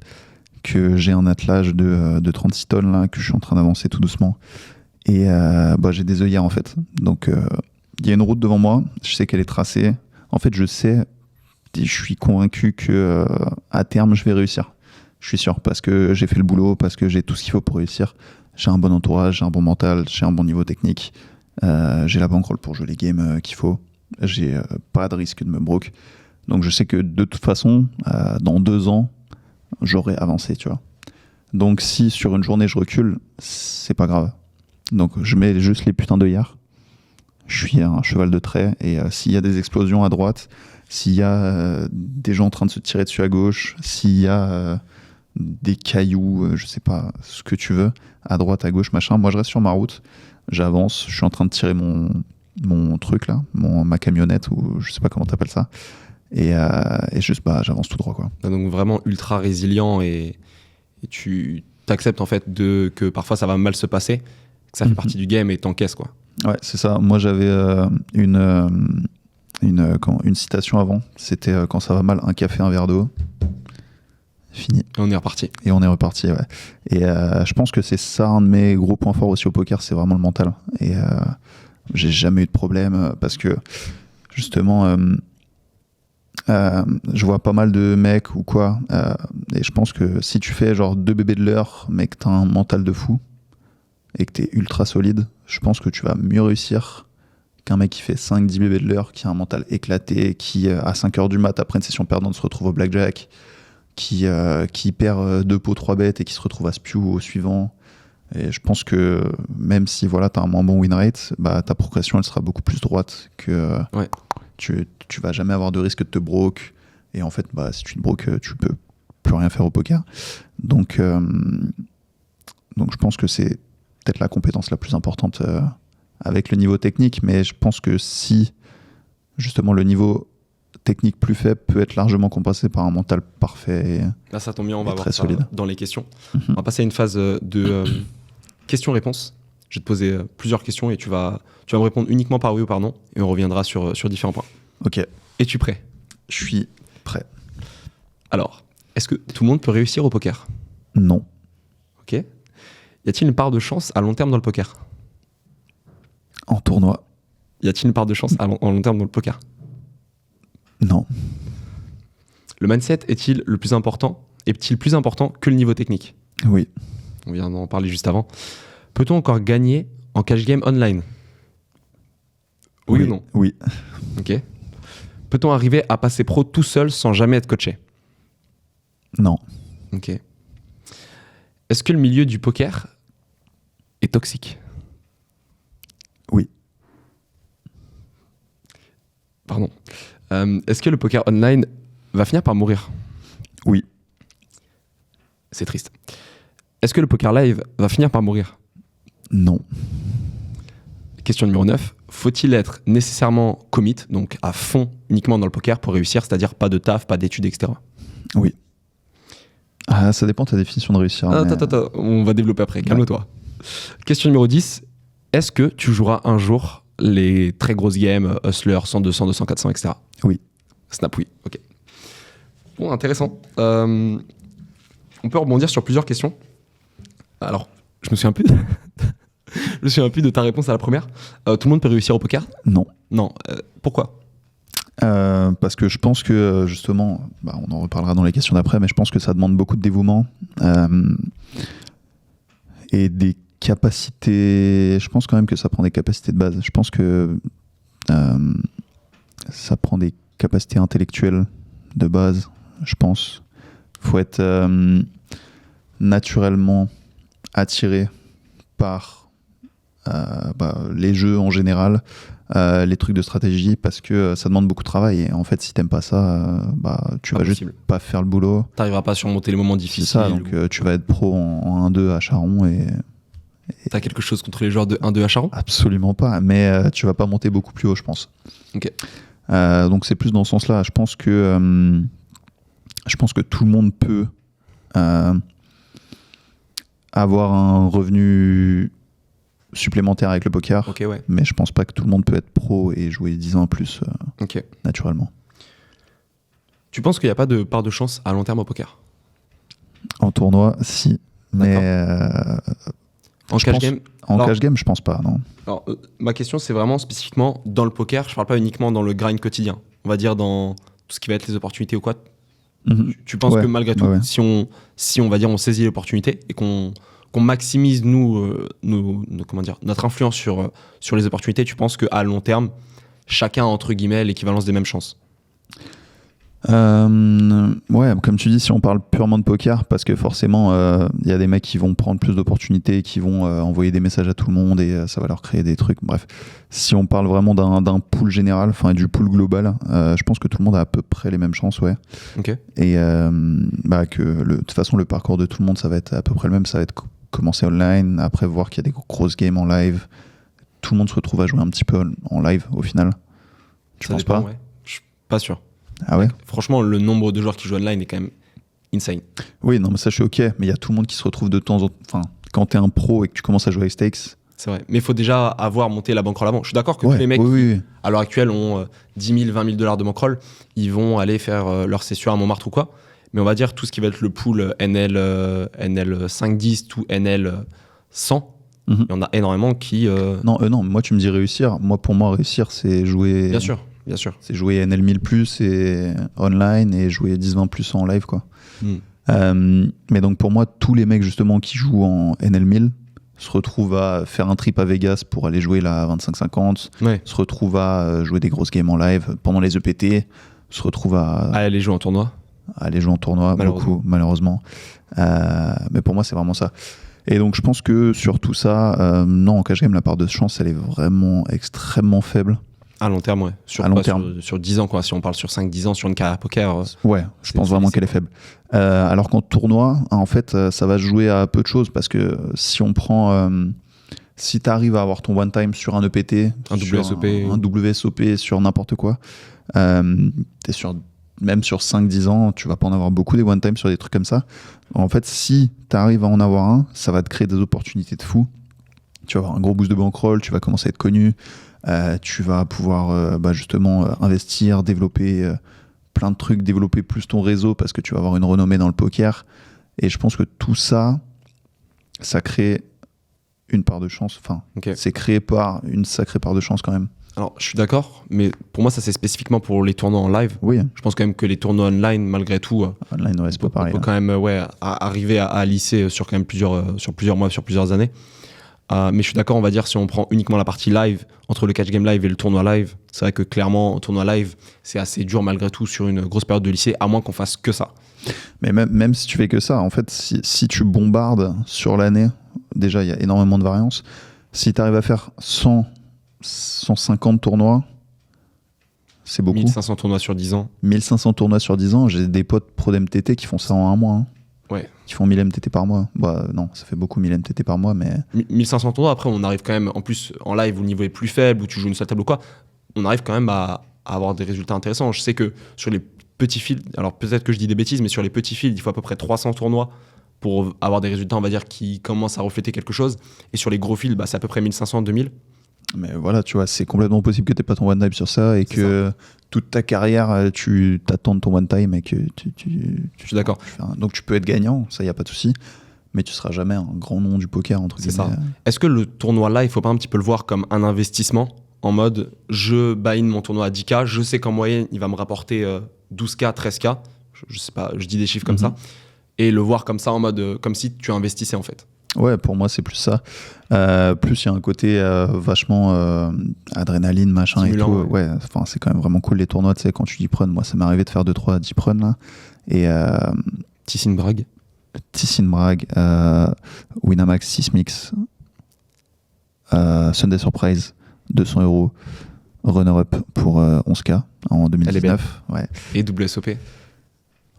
Que j'ai un attelage de 36 tonnes là, que je suis en train d'avancer tout doucement. Et j'ai des œillères, en fait. Donc il y a une route devant moi, je sais qu'elle est tracée. En fait, je suis convaincu que à terme, je vais réussir. Je suis sûr, parce que j'ai fait le boulot, parce que j'ai tout ce qu'il faut pour réussir. J'ai un bon entourage, j'ai un bon mental, j'ai un bon niveau technique. J'ai la bankroll pour jouer les games qu'il faut. J'ai pas de risque de me broke. Donc je sais que de toute façon, dans 2 ans, j'aurai avancé, tu vois. Donc si sur une journée je recule, c'est pas grave. Donc je mets juste les putains d'œillères. Je suis un cheval de trait, et s'il y a des explosions à droite, s'il y a des gens en train de se tirer dessus à gauche, s'il y a des cailloux, je sais pas, ce que tu veux, à droite, à gauche, machin, moi je reste sur ma route, j'avance, je suis en train de tirer mon truc là, ma camionnette, ou je sais pas comment t'appelles ça, et juste j'avance tout droit, quoi. Donc vraiment ultra résilient, et tu t'acceptes en fait que parfois ça va mal se passer, que ça fait partie du game, et t'encaisses, quoi. Ouais, c'est ça. Moi j'avais une citation avant, c'était quand ça va mal, un café, un verre d'eau, fini. Et on est reparti. Et on est reparti, ouais. Et je pense que c'est ça un de mes gros points forts aussi au poker, c'est vraiment le mental. Et j'ai jamais eu de problème, parce que justement je vois pas mal de mecs ou quoi, et je pense que si tu fais genre 2 bébés de l'heure mais que t'as un mental de fou et que t'es ultra solide, je pense que tu vas mieux réussir qu'un mec qui fait 5-10 bébés de l'heure, qui a un mental éclaté, qui à 5h du mat après une session perdante se retrouve au blackjack, qui perd 2 pots 3 bêtes et qui se retrouve à spew au suivant. Et je pense que même si voilà, tu as un moins bon win rate, bah, ta progression elle sera beaucoup plus droite que tu vas jamais avoir de risque de te broke. Et en fait, bah, si tu te broke, tu peux plus rien faire au poker. Donc je pense que c'est peut-être la compétence la plus importante avec le niveau technique. Mais je pense que si justement le niveau technique plus faible peut être largement compensé par un mental parfait. Là, ça tombe bien, on va voir ça solide dans les questions. On va passer à une phase de questions-réponses. Je vais te poser plusieurs questions et tu vas me répondre uniquement par oui ou par non et on reviendra sur différents points. Ok. Es-tu prêt ? Je suis prêt. Alors, est-ce que tout le monde peut réussir au poker ? Non. Ok. Y a-t-il une part de chance à long terme dans le poker ? En tournoi ? Y a-t-il une part de chance en long terme dans le poker ? Non. Le mindset est-il plus important que le niveau technique ? Oui. On vient d'en parler juste avant. Peut-on encore gagner en cash game online ? Oui ou non ? Oui. Ok. Peut-on arriver à passer pro tout seul sans jamais être coaché ? Non. Ok. Est-ce que le milieu du poker est toxique ? Oui. Pardon. Est-ce que le poker online va finir par mourir ? Oui. C'est triste. Est-ce que le poker live va finir par mourir ? Non. Question numéro 9. Faut-il être nécessairement commit, donc à fond uniquement dans le poker pour réussir, c'est-à-dire pas de taf, pas d'études, etc. Oui. Ah, ça dépend de ta définition de réussir. Attends, on va développer après, calme-toi. Question numéro 10. Est-ce que tu joueras un jour les très grosses games, Hustler, 100, 200, 200, 400, etc. Oui. Snap, oui. Ok. Bon, intéressant. On peut rebondir sur plusieurs questions. Alors, je me souviens plus de ta réponse à la première. Tout le monde peut réussir au poker ? Non. Non. Pourquoi ? Parce que je pense que justement, on en reparlera dans les questions d'après, mais je pense que ça demande beaucoup de dévouement et des capacités. Je pense quand même que ça prend des capacités de base. Je pense que ça prend des capacités intellectuelles de base. Je pense. Faut être naturellement attiré par les jeux en général. Les trucs de stratégie parce que ça demande beaucoup de travail et en fait si t'aimes pas ça tu vas juste pas faire le boulot, t'arriveras pas à surmonter les moments difficiles. C'est ça, donc tu vas être pro en 1-2 à Charon et t'as quelque chose contre les joueurs de 1-2 à Charon ? Absolument pas, mais tu vas pas monter beaucoup plus haut je pense. Ok. Donc c'est plus dans ce sens là, je pense que tout le monde peut avoir un revenu supplémentaire avec le poker, okay, ouais. Mais je pense pas que tout le monde peut être pro et jouer 10 ans en plus naturellement. Tu penses qu'il n'y a pas de part de chance à long terme au poker ? En tournoi, si. Mais en cash game ? Cash game, je pense pas, non. Alors, ma question, c'est vraiment spécifiquement dans le poker. Je parle pas uniquement dans le grind quotidien. On va dire dans tout ce qui va être les opportunités ou quoi. Tu penses que malgré tout, si on va dire on saisit l'opportunité et qu'on maximise notre influence sur les opportunités, tu penses qu'à long terme, chacun a entre guillemets l'équivalence des mêmes chances ? Ouais, comme tu dis, si on parle purement de poker, parce que forcément, y a des mecs qui vont prendre plus d'opportunités, qui vont envoyer des messages à tout le monde et ça va leur créer des trucs. Bref, si on parle vraiment d'un pool général, enfin du pool global, je pense que tout le monde a à peu près les mêmes chances, ouais. Ok. Et que de toute façon, le parcours de tout le monde, ça va être à peu près le même. Ça va être commencer online, après voir qu'il y a des grosses games en live. Tout le monde se retrouve à jouer un petit peu en live au final. Tu penses pas ? Ouais. Je suis pas sûr. Ah ouais ? Franchement, le nombre de joueurs qui jouent online est quand même insane. Oui, non, mais ça, je suis ok. Mais il y a tout le monde qui se retrouve de temps en temps. Enfin, quand t'es un pro et que tu commences à jouer avec stakes. C'est vrai. Mais il faut déjà avoir monté la bankroll avant. Je suis d'accord que tous les mecs qui, à l'heure actuelle, ont 10 000, 20 000 $ de bankroll, ils vont aller faire leur session à Montmartre ou quoi. Mais on va dire tout ce qui va être le pool NL 5-10 ou NL 100. Il y en a énormément qui... Non, moi, tu me dis réussir. Pour moi, réussir, c'est jouer... Bien sûr. C'est jouer NL 1000+, et online et jouer 10-20+ en live, quoi. Mais donc, pour moi, tous les mecs, justement, qui jouent en NL 1000, se retrouve à faire un trip à Vegas pour aller jouer la 25-50, se retrouve à jouer des grosses games en live pendant les EPT, se retrouve à aller jouer en tournoi. Aller jouer en tournoi, beaucoup, malheureusement. Mais pour moi, c'est vraiment ça. Et donc, je pense que sur tout ça, non, en cash game, la part de chance, elle est vraiment extrêmement faible. À long terme, ouais. À long terme. Sur 10 ans, quoi. Si on parle sur 5-10 ans, sur une carrière poker. Ouais, je pense vraiment qu'elle est faible. Alors qu'en tournoi, en fait, ça va se jouer à peu de choses parce que si on prend. Si tu arrives à avoir ton one time sur un EPT, un WSOP, un WSOP sur n'importe quoi, t'es même sur 5-10 ans, tu vas pas en avoir beaucoup des one time sur des trucs comme ça. En fait, si tu arrives à en avoir un, ça va te créer des opportunités de fou. Tu vas avoir un gros boost de bankroll, tu vas commencer à être connu. Tu vas pouvoir justement investir, développer plein de trucs, développer plus ton réseau parce que tu vas avoir une renommée dans le poker. Et je pense que tout ça, ça crée une part de chance. Enfin, c'est créé par une sacrée part de chance quand même. Alors, je suis d'accord, mais pour moi, ça c'est spécifiquement pour les tournois en live. Oui. Je pense quand même que les tournois online, malgré tout, online, ouais, c'est pas pareil. On peut quand même arriver à lisser sur quand même plusieurs mois, sur plusieurs années. Mais je suis d'accord, on va dire, si on prend uniquement la partie live, entre le catch game live et le tournoi live, c'est vrai que clairement, en tournoi live, c'est assez dur malgré tout sur une grosse période de lycée, à moins qu'on fasse que ça. Mais même si tu fais que ça, en fait, si tu bombardes sur l'année, déjà, il y a énormément de variance. Si tu arrives à faire 150 tournois, c'est beaucoup. 1500 tournois sur 10 ans. 1500 tournois sur 10 ans, j'ai des potes pro d'MTT qui font ça en un mois. Hein. Ouais. Qui font 1000 MTT par mois. Bah non, ça fait beaucoup 1000 MTT par mois, mais... 1500 tournois, après on arrive quand même, en plus en live où le niveau est plus faible, où tu joues une seule table ou quoi, on arrive quand même à avoir des résultats intéressants. Je sais que sur les petits fields, alors peut-être que je dis des bêtises, mais sur les petits fields, il faut à peu près 300 tournois pour avoir des résultats, on va dire, qui commencent à refléter quelque chose. Et sur les gros fields, c'est à peu près 1500, 2000. Mais voilà, tu vois, c'est complètement possible que tu n'aies pas ton one time sur ça et que toute ta carrière, tu t'attendes ton one time et que Je suis d'accord. Donc tu peux être gagnant, ça, il n'y a pas de souci, mais tu ne seras jamais un grand nom du poker, entre guillemets. C'est ça. Est-ce que le tournoi là, il ne faut pas un petit peu le voir comme un investissement en mode, je buy-in mon tournoi à 10K, je sais qu'en moyenne, il va me rapporter 12K, 13K, je sais pas, je dis des chiffres comme ça, et le voir comme ça en mode, comme si tu investissais en fait. Ouais, pour moi, c'est plus ça. Plus il y a un côté vachement adrénaline, machin. Stimulant, et tout. Ouais, c'est quand même vraiment cool les tournois, tu sais, quand tu dis prun. Moi, ça m'est arrivé de faire 2-3 deep run là. Et Tissin Bragg, Winamax 6 mix, Sunday Surprise, 200 €, runner-up pour 11K en 2019. Ouais. Et WSOP.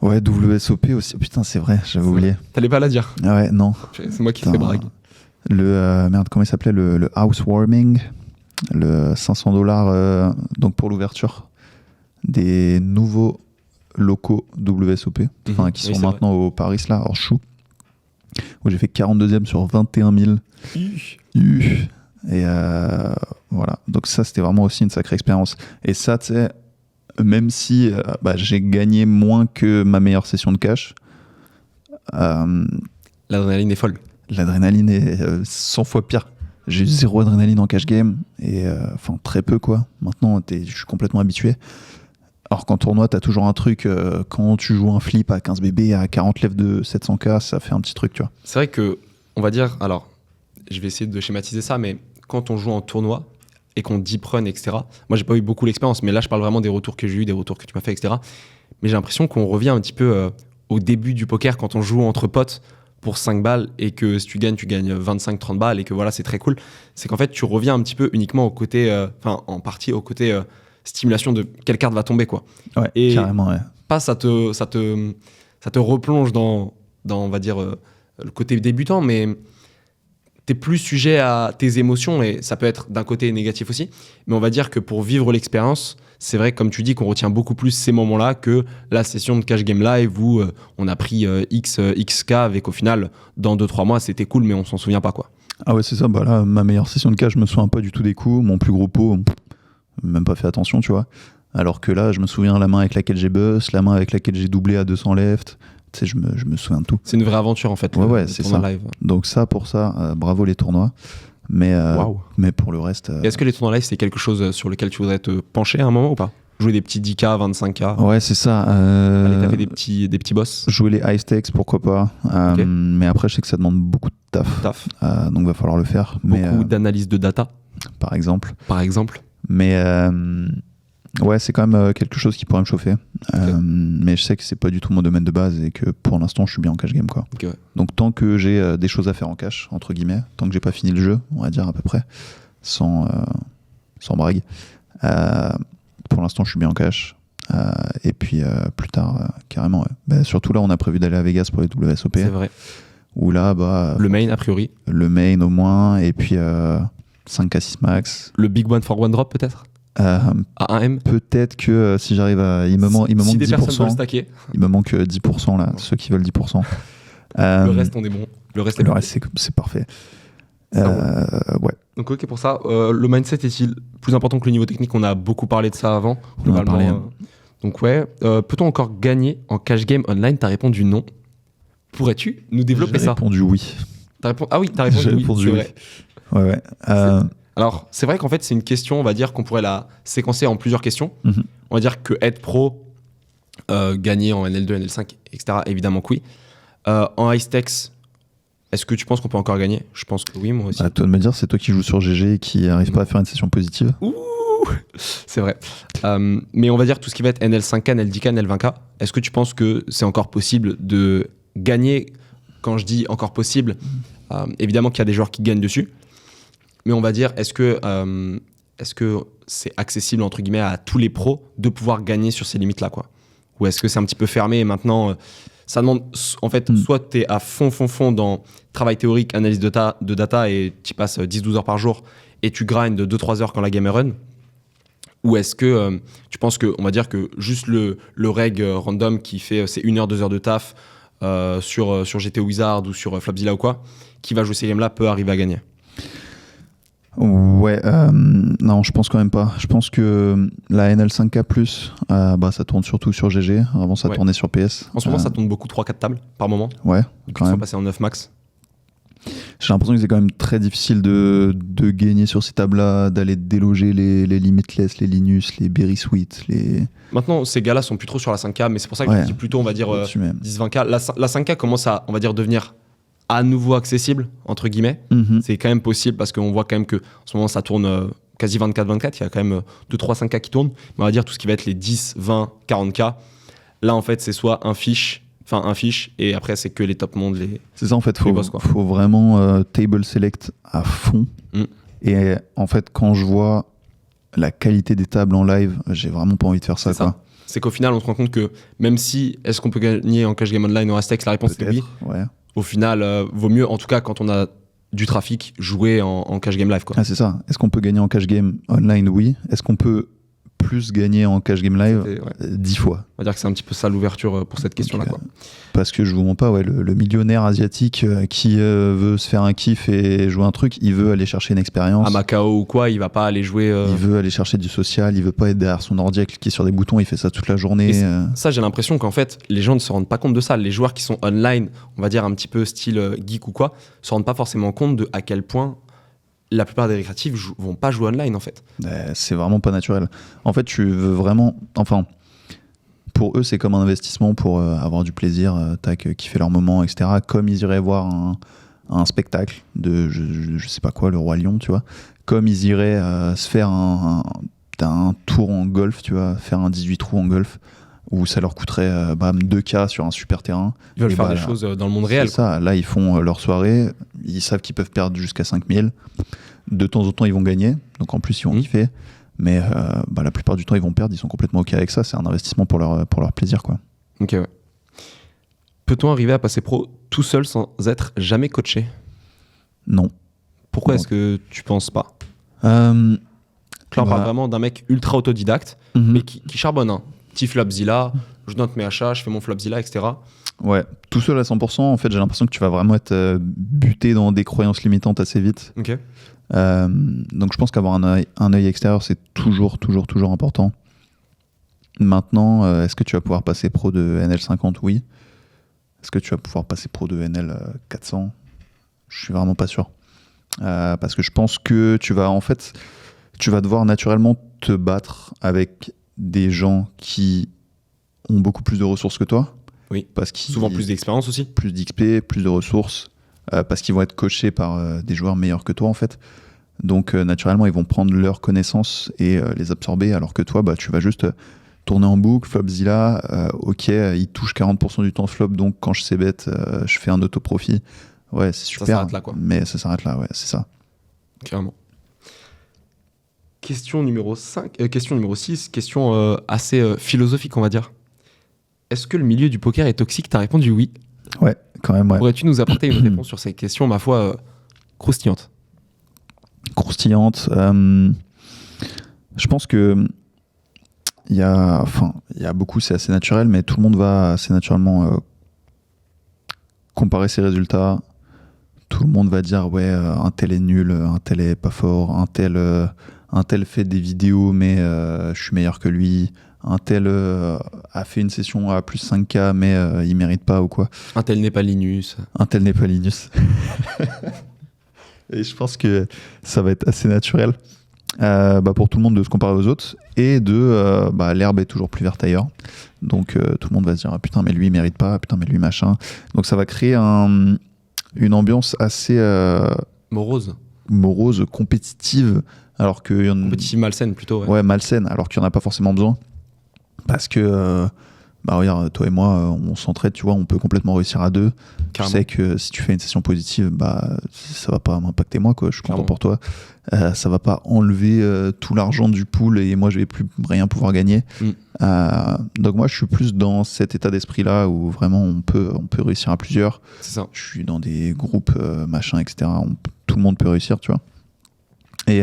Ouais, WSOP aussi. Putain, c'est vrai, j'avais oublié. T'allais pas la dire. Ah ouais, non. C'est moi qui fais Bragg. Merde, comment il s'appelait, le housewarming, le 500 $, donc pour l'ouverture des nouveaux locaux WSOP, qui sont maintenant au Paris, là, hors chou, où j'ai fait 42e sur 21 000. Et voilà, donc ça, c'était vraiment aussi une sacrée expérience. Et ça, tu sais, même si j'ai gagné moins que ma meilleure session de cash. L'adrénaline est folle. L'adrénaline est 100 fois pire. J'ai eu 0 adrénaline en cash game, et très peu quoi. Maintenant, je suis complètement habitué. Alors qu'en tournoi, t'as toujours un truc, quand tu joues un flip à 15 BB, à 40 lèvres de 700K, ça fait un petit truc, tu vois. C'est vrai que, on va dire, alors, je vais essayer de schématiser ça, mais quand on joue en tournoi, et qu'on deep run, etc. Moi, j'ai pas eu beaucoup l'expérience, mais là, je parle vraiment des retours que j'ai eu, des retours que tu m'as fait, etc. Mais j'ai l'impression qu'on revient un petit peu au début du poker quand on joue entre potes pour 5 balles et que si tu gagnes 25-30 balles et que voilà, c'est très cool. C'est qu'en fait, tu reviens un petit peu uniquement au côté, en partie au côté stimulation de quelle carte va tomber, quoi. Ouais, et carrément, ouais. Pas ça te replonge dans on va dire, le côté débutant, mais t'es plus sujet à tes émotions et ça peut être d'un côté négatif aussi, mais on va dire que pour vivre l'expérience, c'est vrai, comme tu dis, qu'on retient beaucoup plus ces moments-là que la session de cash game live où on a pris XK et qu'au final, dans 2-3 mois, c'était cool, mais on s'en souvient pas, quoi. Ah ouais, c'est ça. Bah là, ma meilleure session de cash, je me souviens pas du tout des coups. Mon plus gros pot, même pas fait attention, tu vois. Alors que là, je me souviens la main avec laquelle j'ai bust, la main avec laquelle j'ai doublé à 200 left. Tu sais, je me souviens de tout. C'est une vraie aventure en fait. Ouais, c'est ça. Live. Donc ça, pour ça, bravo les tournois. Mais pour le reste... Est-ce que les tournois live, c'est quelque chose sur lequel tu voudrais te pencher à un moment ou pas ? Jouer des petits 10K, 25K. Ouais, c'est ça. Aller taper des petits boss. Jouer les high stakes, pourquoi pas. Ok. Mais après, je sais que ça demande beaucoup de taf. Donc, va falloir le faire. Beaucoup d'analyse de data, par exemple. Mais ouais, c'est quand même quelque chose qui pourrait me chauffer. Okay. Mais je sais que c'est pas du tout mon domaine de base et que pour l'instant, je suis bien en cash game, quoi. Okay, ouais. Donc, tant que j'ai des choses à faire en cash, entre guillemets, tant que j'ai pas fini le jeu, on va dire à peu près, sans brague, pour l'instant, je suis bien en cash. Et puis plus tard, carrément, ouais. Bah, surtout là, on a prévu d'aller à Vegas pour les WSOP. C'est vrai. Où là, le main, a priori. Le main au moins, et puis 5K 6 max. Le big one for one drop, peut-être à 1M. Peut-être que si j'arrive à. Il me manque 10%. Il me manque 10% là, ceux qui veulent 10%. Le reste, on est bon. Le reste, c'est parfait. Ouais. Donc, ok, pour ça, le mindset est-il plus important que le niveau technique? On a beaucoup parlé de ça avant. On a parlé. Donc, ouais. Peut-on encore gagner en cash game online? T'as répondu non. Pourrais-tu nous développer ça? J'ai répondu oui. Ah oui, t'as répondu oui. J'ai répondu oui. Ouais. Alors, c'est vrai qu'en fait, c'est une question, on va dire qu'on pourrait la séquencer en plusieurs questions. Mm-hmm. On va dire que être pro, gagner en NL2, NL5, etc., évidemment que oui. En high stakes, est-ce que tu penses qu'on peut encore gagner? Je pense que oui, moi aussi. À toi de me dire, c'est toi qui joues sur GG et qui n'arrive pas à faire une session positive. Ouh, c'est vrai. Mais on va dire tout ce qui va être NL5K, NL10K, NL20K. Est-ce que tu penses que c'est encore possible de gagner? Quand je dis encore possible, évidemment qu'il y a des joueurs qui gagnent dessus. Mais on va dire, est-ce que c'est accessible, entre guillemets, à tous les pros de pouvoir gagner sur ces limites-là, quoi? Ou est-ce que c'est un petit peu fermé et maintenant, ça demande, en fait, soit tu es à fond dans travail théorique, analyse de data et tu passes 10-12 heures par jour et tu grindes 2-3 heures quand la game est run, ou est-ce que tu penses que, on va dire que juste le reg random qui fait ses 1 heure, 2 heures de taf sur GT Wizard ou sur Flopzilla ou quoi, qui va jouer ces games-là peut arriver à gagner? Ouais, non, je pense quand même pas. Je pense que la NL5K+, ça tourne surtout sur GG. Avant, ça tournait sur PS. En ce moment, ça tourne beaucoup 3-4 tables par moment. Ouais, quand même. Ils sont passés en 9 max. J'ai l'impression que c'est quand même très difficile de gagner sur ces tables-là, d'aller déloger les Limitless, les Linus, les Berry Sweet, les... Maintenant, ces gars-là sont plus trop sur la 5K, mais c'est pour ça que je dis plutôt, on va dire, 10-20K. La 5K commence à, on va dire, devenir à nouveau accessible, entre guillemets. Mm-hmm. C'est quand même possible parce qu'on voit quand même que en ce moment, ça tourne quasi 24-24. Il y a quand même 2-3 5K qui tournent. Mais on va dire tout ce qui va être les 10, 20, 40K. Là, en fait, c'est soit un fiche, et après, c'est que les top mondes. C'est ça, en fait. Faut vraiment table select à fond. Et en fait, quand je vois la qualité des tables en live, j'ai vraiment pas envie de faire ça, quoi. C'est qu'au final, on se rend compte que même si, est-ce qu'on peut gagner en cash game online ou en stakes, la réponse est oui. Ouais. Au final, vaut mieux, en tout cas quand on a du trafic, jouer en cash game live, quoi. Ah, c'est ça. Est-ce qu'on peut gagner en cash game online? Oui. Est-ce qu'on peut plus gagner en cash game live? 10 fois. On va dire que c'est un petit peu ça l'ouverture pour cette question-là, quoi. Parce que je vous mens pas, le millionnaire asiatique qui veut se faire un kiff et jouer un truc, il veut aller chercher une expérience. À Macao ou quoi, il va pas aller jouer... Il veut aller chercher du social, il veut pas être derrière son ordi à cliquer sur des boutons, il fait ça toute la journée. Ça, j'ai l'impression qu'en fait, les gens ne se rendent pas compte de ça. Les joueurs qui sont online, on va dire un petit peu style geek ou quoi, se rendent pas forcément compte de à quel point la plupart des récréatifs vont pas jouer online, en fait. C'est vraiment pas naturel. En fait, tu veux vraiment... Enfin, pour eux, c'est comme un investissement pour avoir du plaisir, kiffer leur moment, etc. Comme ils iraient voir un spectacle de, je sais pas quoi, le Roi Lion, tu vois. Comme ils iraient se faire un tour en golf, tu vois, faire un 18 trous en golf, où ça leur coûterait 2K sur un super terrain. Ils veulent faire des choses dans le monde réel. C'est ça, là ils font leur soirée, ils savent qu'ils peuvent perdre jusqu'à 5000. De temps en temps ils vont gagner, donc en plus ils vont kiffer. Mais la plupart du temps ils vont perdre, ils sont complètement ok avec ça, c'est un investissement pour leur plaisir, quoi. Ok, ouais. Peut-on arriver à passer pro tout seul sans être jamais coaché? Non. Pourquoi est-ce que tu penses pas? Là on parle vraiment d'un mec ultra autodidacte, mais qui charbonne, hein. Petit Flopzilla, je note mes achats, je fais mon Flopzilla, etc. Ouais, tout seul à 100%, en fait j'ai l'impression que tu vas vraiment être buté dans des croyances limitantes assez vite. Ok. Donc je pense qu'avoir un œil extérieur c'est toujours important. Maintenant, est-ce que tu vas pouvoir passer pro de NL50? Oui. Est-ce que tu vas pouvoir passer pro de NL400? Je suis vraiment pas sûr. Parce que je pense que tu vas devoir naturellement te battre avec des gens qui ont beaucoup plus de ressources que toi. Oui. Parce qu'ils souvent plus d'expérience aussi. Plus d'XP, plus de ressources, parce qu'ils vont être coachés par des joueurs meilleurs que toi en fait. Donc naturellement, ils vont prendre leurs connaissances et les absorber, alors que toi, tu vas juste tourner en boucle, Flopzilla, ok, il touche 40% du temps flop, donc quand je sais bête, je fais un auto-profit. Ouais, c'est super. Ça s'arrête là, quoi. Mais ça s'arrête là, ouais, c'est ça. Clairement. Question numéro 6, question assez philosophique, on va dire. Est-ce que le milieu du poker est toxique ? T'as répondu oui. Ouais, quand même, ouais. Pourrais-tu nous apporter une réponse sur ces questions, ma foi, croustillantes ? Croustillante. Je pense que il y a beaucoup, c'est assez naturel, mais tout le monde va assez naturellement comparer ses résultats. Tout le monde va dire ouais, un tel est nul, un tel est pas fort, un tel fait des vidéos mais je suis meilleur que lui, un tel a fait une session à plus 5K mais il mérite pas ou quoi. Un tel n'est pas Linus. Un tel n'est pas Linus. Et je pense que ça va être assez naturel pour tout le monde de se comparer aux autres et de l'herbe est toujours plus verte ailleurs. Donc tout le monde va se dire ah, putain mais lui il mérite pas, putain mais lui machin. Donc ça va créer une ambiance assez morose, compétitive, alors que compétitive malsaine plutôt. Ouais, malsaine, alors qu'il n'y en a pas forcément besoin. Parce que regarde, toi et moi, on s'entraide, tu vois, on peut complètement réussir à deux. Carrément. Je sais que si tu fais une session positive, ça va pas m'impacter moi, quoi. Je suis content pour toi. Ça va pas enlever tout l'argent du pool et moi je vais plus rien pouvoir gagner. Donc moi je suis plus dans cet état d'esprit là où vraiment on peut réussir à plusieurs. C'est ça. Je suis dans des groupes machin, etc. Tout le monde peut réussir, tu vois. Et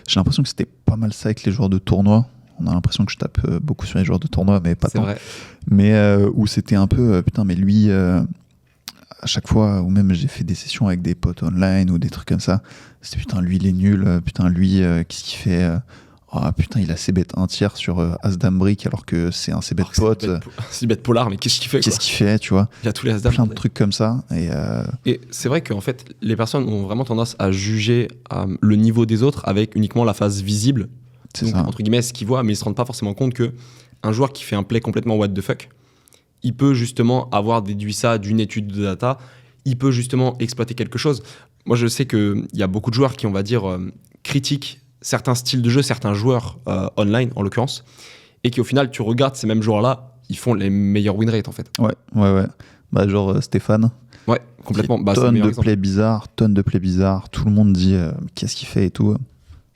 j'ai l'impression que c'était pas mal ça avec les joueurs de tournoi. On a l'impression que je tape beaucoup sur les joueurs de tournoi, mais pas tant. C'est vrai. Mais où c'était un peu putain, mais lui, à chaque fois, ou même j'ai fait des sessions avec des potes online ou des trucs comme ça, c'était putain, lui il est nul, putain, lui, qu'est-ce qu'il fait putain, il a C-bet un tiers sur As-Dame Brick alors que c'est un C-bet pote. C-bet polar, mais qu'est-ce qu'il fait ? Qu'est-ce qu'il fait, tu vois ? Il y a tous les As-Dame. Plein de trucs comme ça. Et c'est vrai qu'en fait, les personnes ont vraiment tendance à juger le niveau des autres avec uniquement la phase visible. C'est donc, ça. Entre guillemets, ce qu'ils voient, mais ils se rendent pas forcément compte que un joueur qui fait un play complètement what the fuck, il peut justement avoir déduit ça d'une étude de data, il peut justement exploiter quelque chose. Moi, je sais qu'il y a beaucoup de joueurs qui, on va dire, critiquent certains styles de jeu, certains joueurs online, en l'occurrence, et qui, au final, tu regardes ces mêmes joueurs-là, ils font les meilleurs win rates, en fait. Ouais. Genre Stéphane. Ouais, complètement. Tonnes de plays bizarres, tout le monde dit qu'est-ce qu'il fait et tout.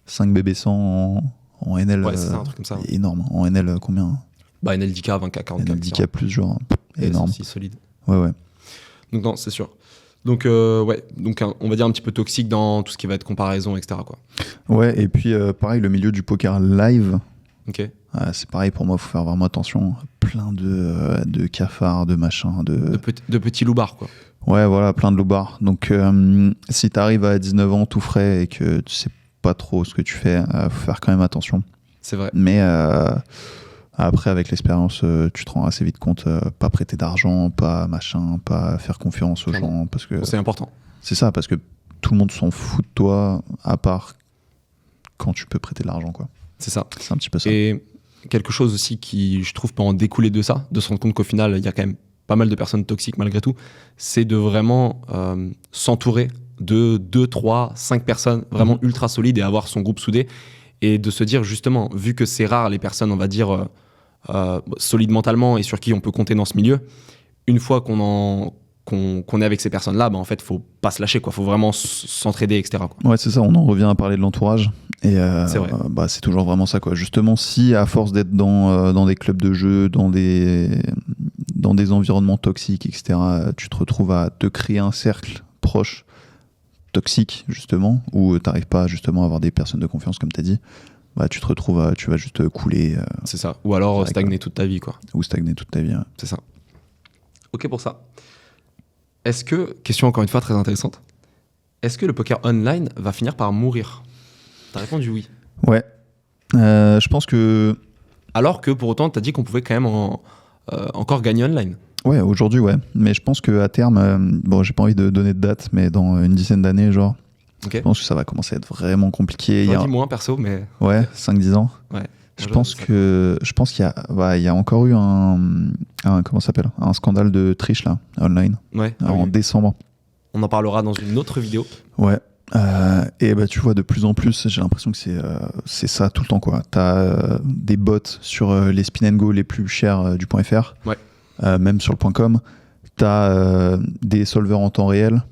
5 BB100 en NL, ouais, c'est ça, un truc comme ça. Énorme. En NL, combien ? NL10K, 20K, 40K. NL10K plus, genre, énorme. C'est solide. Ouais. Donc, non, c'est sûr. Donc, on va dire un petit peu toxique dans tout ce qui va être comparaison, etc. quoi. Ouais, et puis, pareil, le milieu du poker live. Ok. C'est pareil pour moi, il faut faire vraiment attention. Plein de cafards, de machins. De petits loupards, quoi. Ouais, voilà, plein de loupards. Donc, si t'arrives à 19 ans tout frais et que tu sais pas trop ce que tu fais, faut faire quand même attention. C'est vrai. Mais après, avec l'expérience, tu te rends assez vite compte, pas prêter d'argent, pas machin, pas faire confiance aux gens, parce que c'est important. C'est ça, parce que tout le monde s'en fout de toi, à part quand tu peux prêter de l'argent, quoi. C'est ça. C'est un petit peu ça. Et quelque chose aussi qui, je trouve, peut en découler de ça, de se rendre compte qu'au final, il y a quand même pas mal de personnes toxiques malgré tout, c'est de vraiment s'entourer de 2, 3, 5 personnes vraiment ultra solides et avoir son groupe soudé et de se dire justement, vu que c'est rare les personnes, on va dire, solides mentalement et sur qui on peut compter dans ce milieu, une fois qu'on est avec ces personnes-là, en fait, faut pas se lâcher, quoi. Faut vraiment s'entraider, etc. quoi. Ouais, c'est ça, on en revient à parler de l'entourage. Et c'est vrai. C'est toujours vraiment ça, quoi. Justement, si à force d'être dans des clubs de jeu, dans des environnements toxiques, etc., tu te retrouves à te créer un cercle proche, toxique, justement, où tu n'arrives pas justement à avoir des personnes de confiance, comme tu as dit, tu te retrouves tu vas juste couler. C'est ça. Ou alors stagner toute ta vie, quoi. Ou stagner toute ta vie. Ouais. C'est ça. Ok pour ça. Est-ce que, question encore une fois très intéressante, est-ce que le poker online va finir par mourir ? T'as répondu oui. Ouais. Je pense que... Alors que pour autant, t'as dit qu'on pouvait quand même encore gagner online. Ouais, aujourd'hui, ouais. Mais je pense qu'à terme, j'ai pas envie de donner de date, mais dans une dizaine d'années, genre, okay. Je pense que ça va commencer à être vraiment compliqué. J'aurais dit moins perso, mais... Ouais, 5-10 ans. Ouais. Je pense qu'il y a encore eu comment ça s'appelle, un scandale de triche là, online, en décembre. On en parlera dans une autre vidéo. Ouais. Et tu vois, de plus en plus, j'ai l'impression que c'est ça tout le temps, quoi. T'as des bots sur les spin and go les plus chers du .fr, même sur le .com. T'as des solvers en temps réel.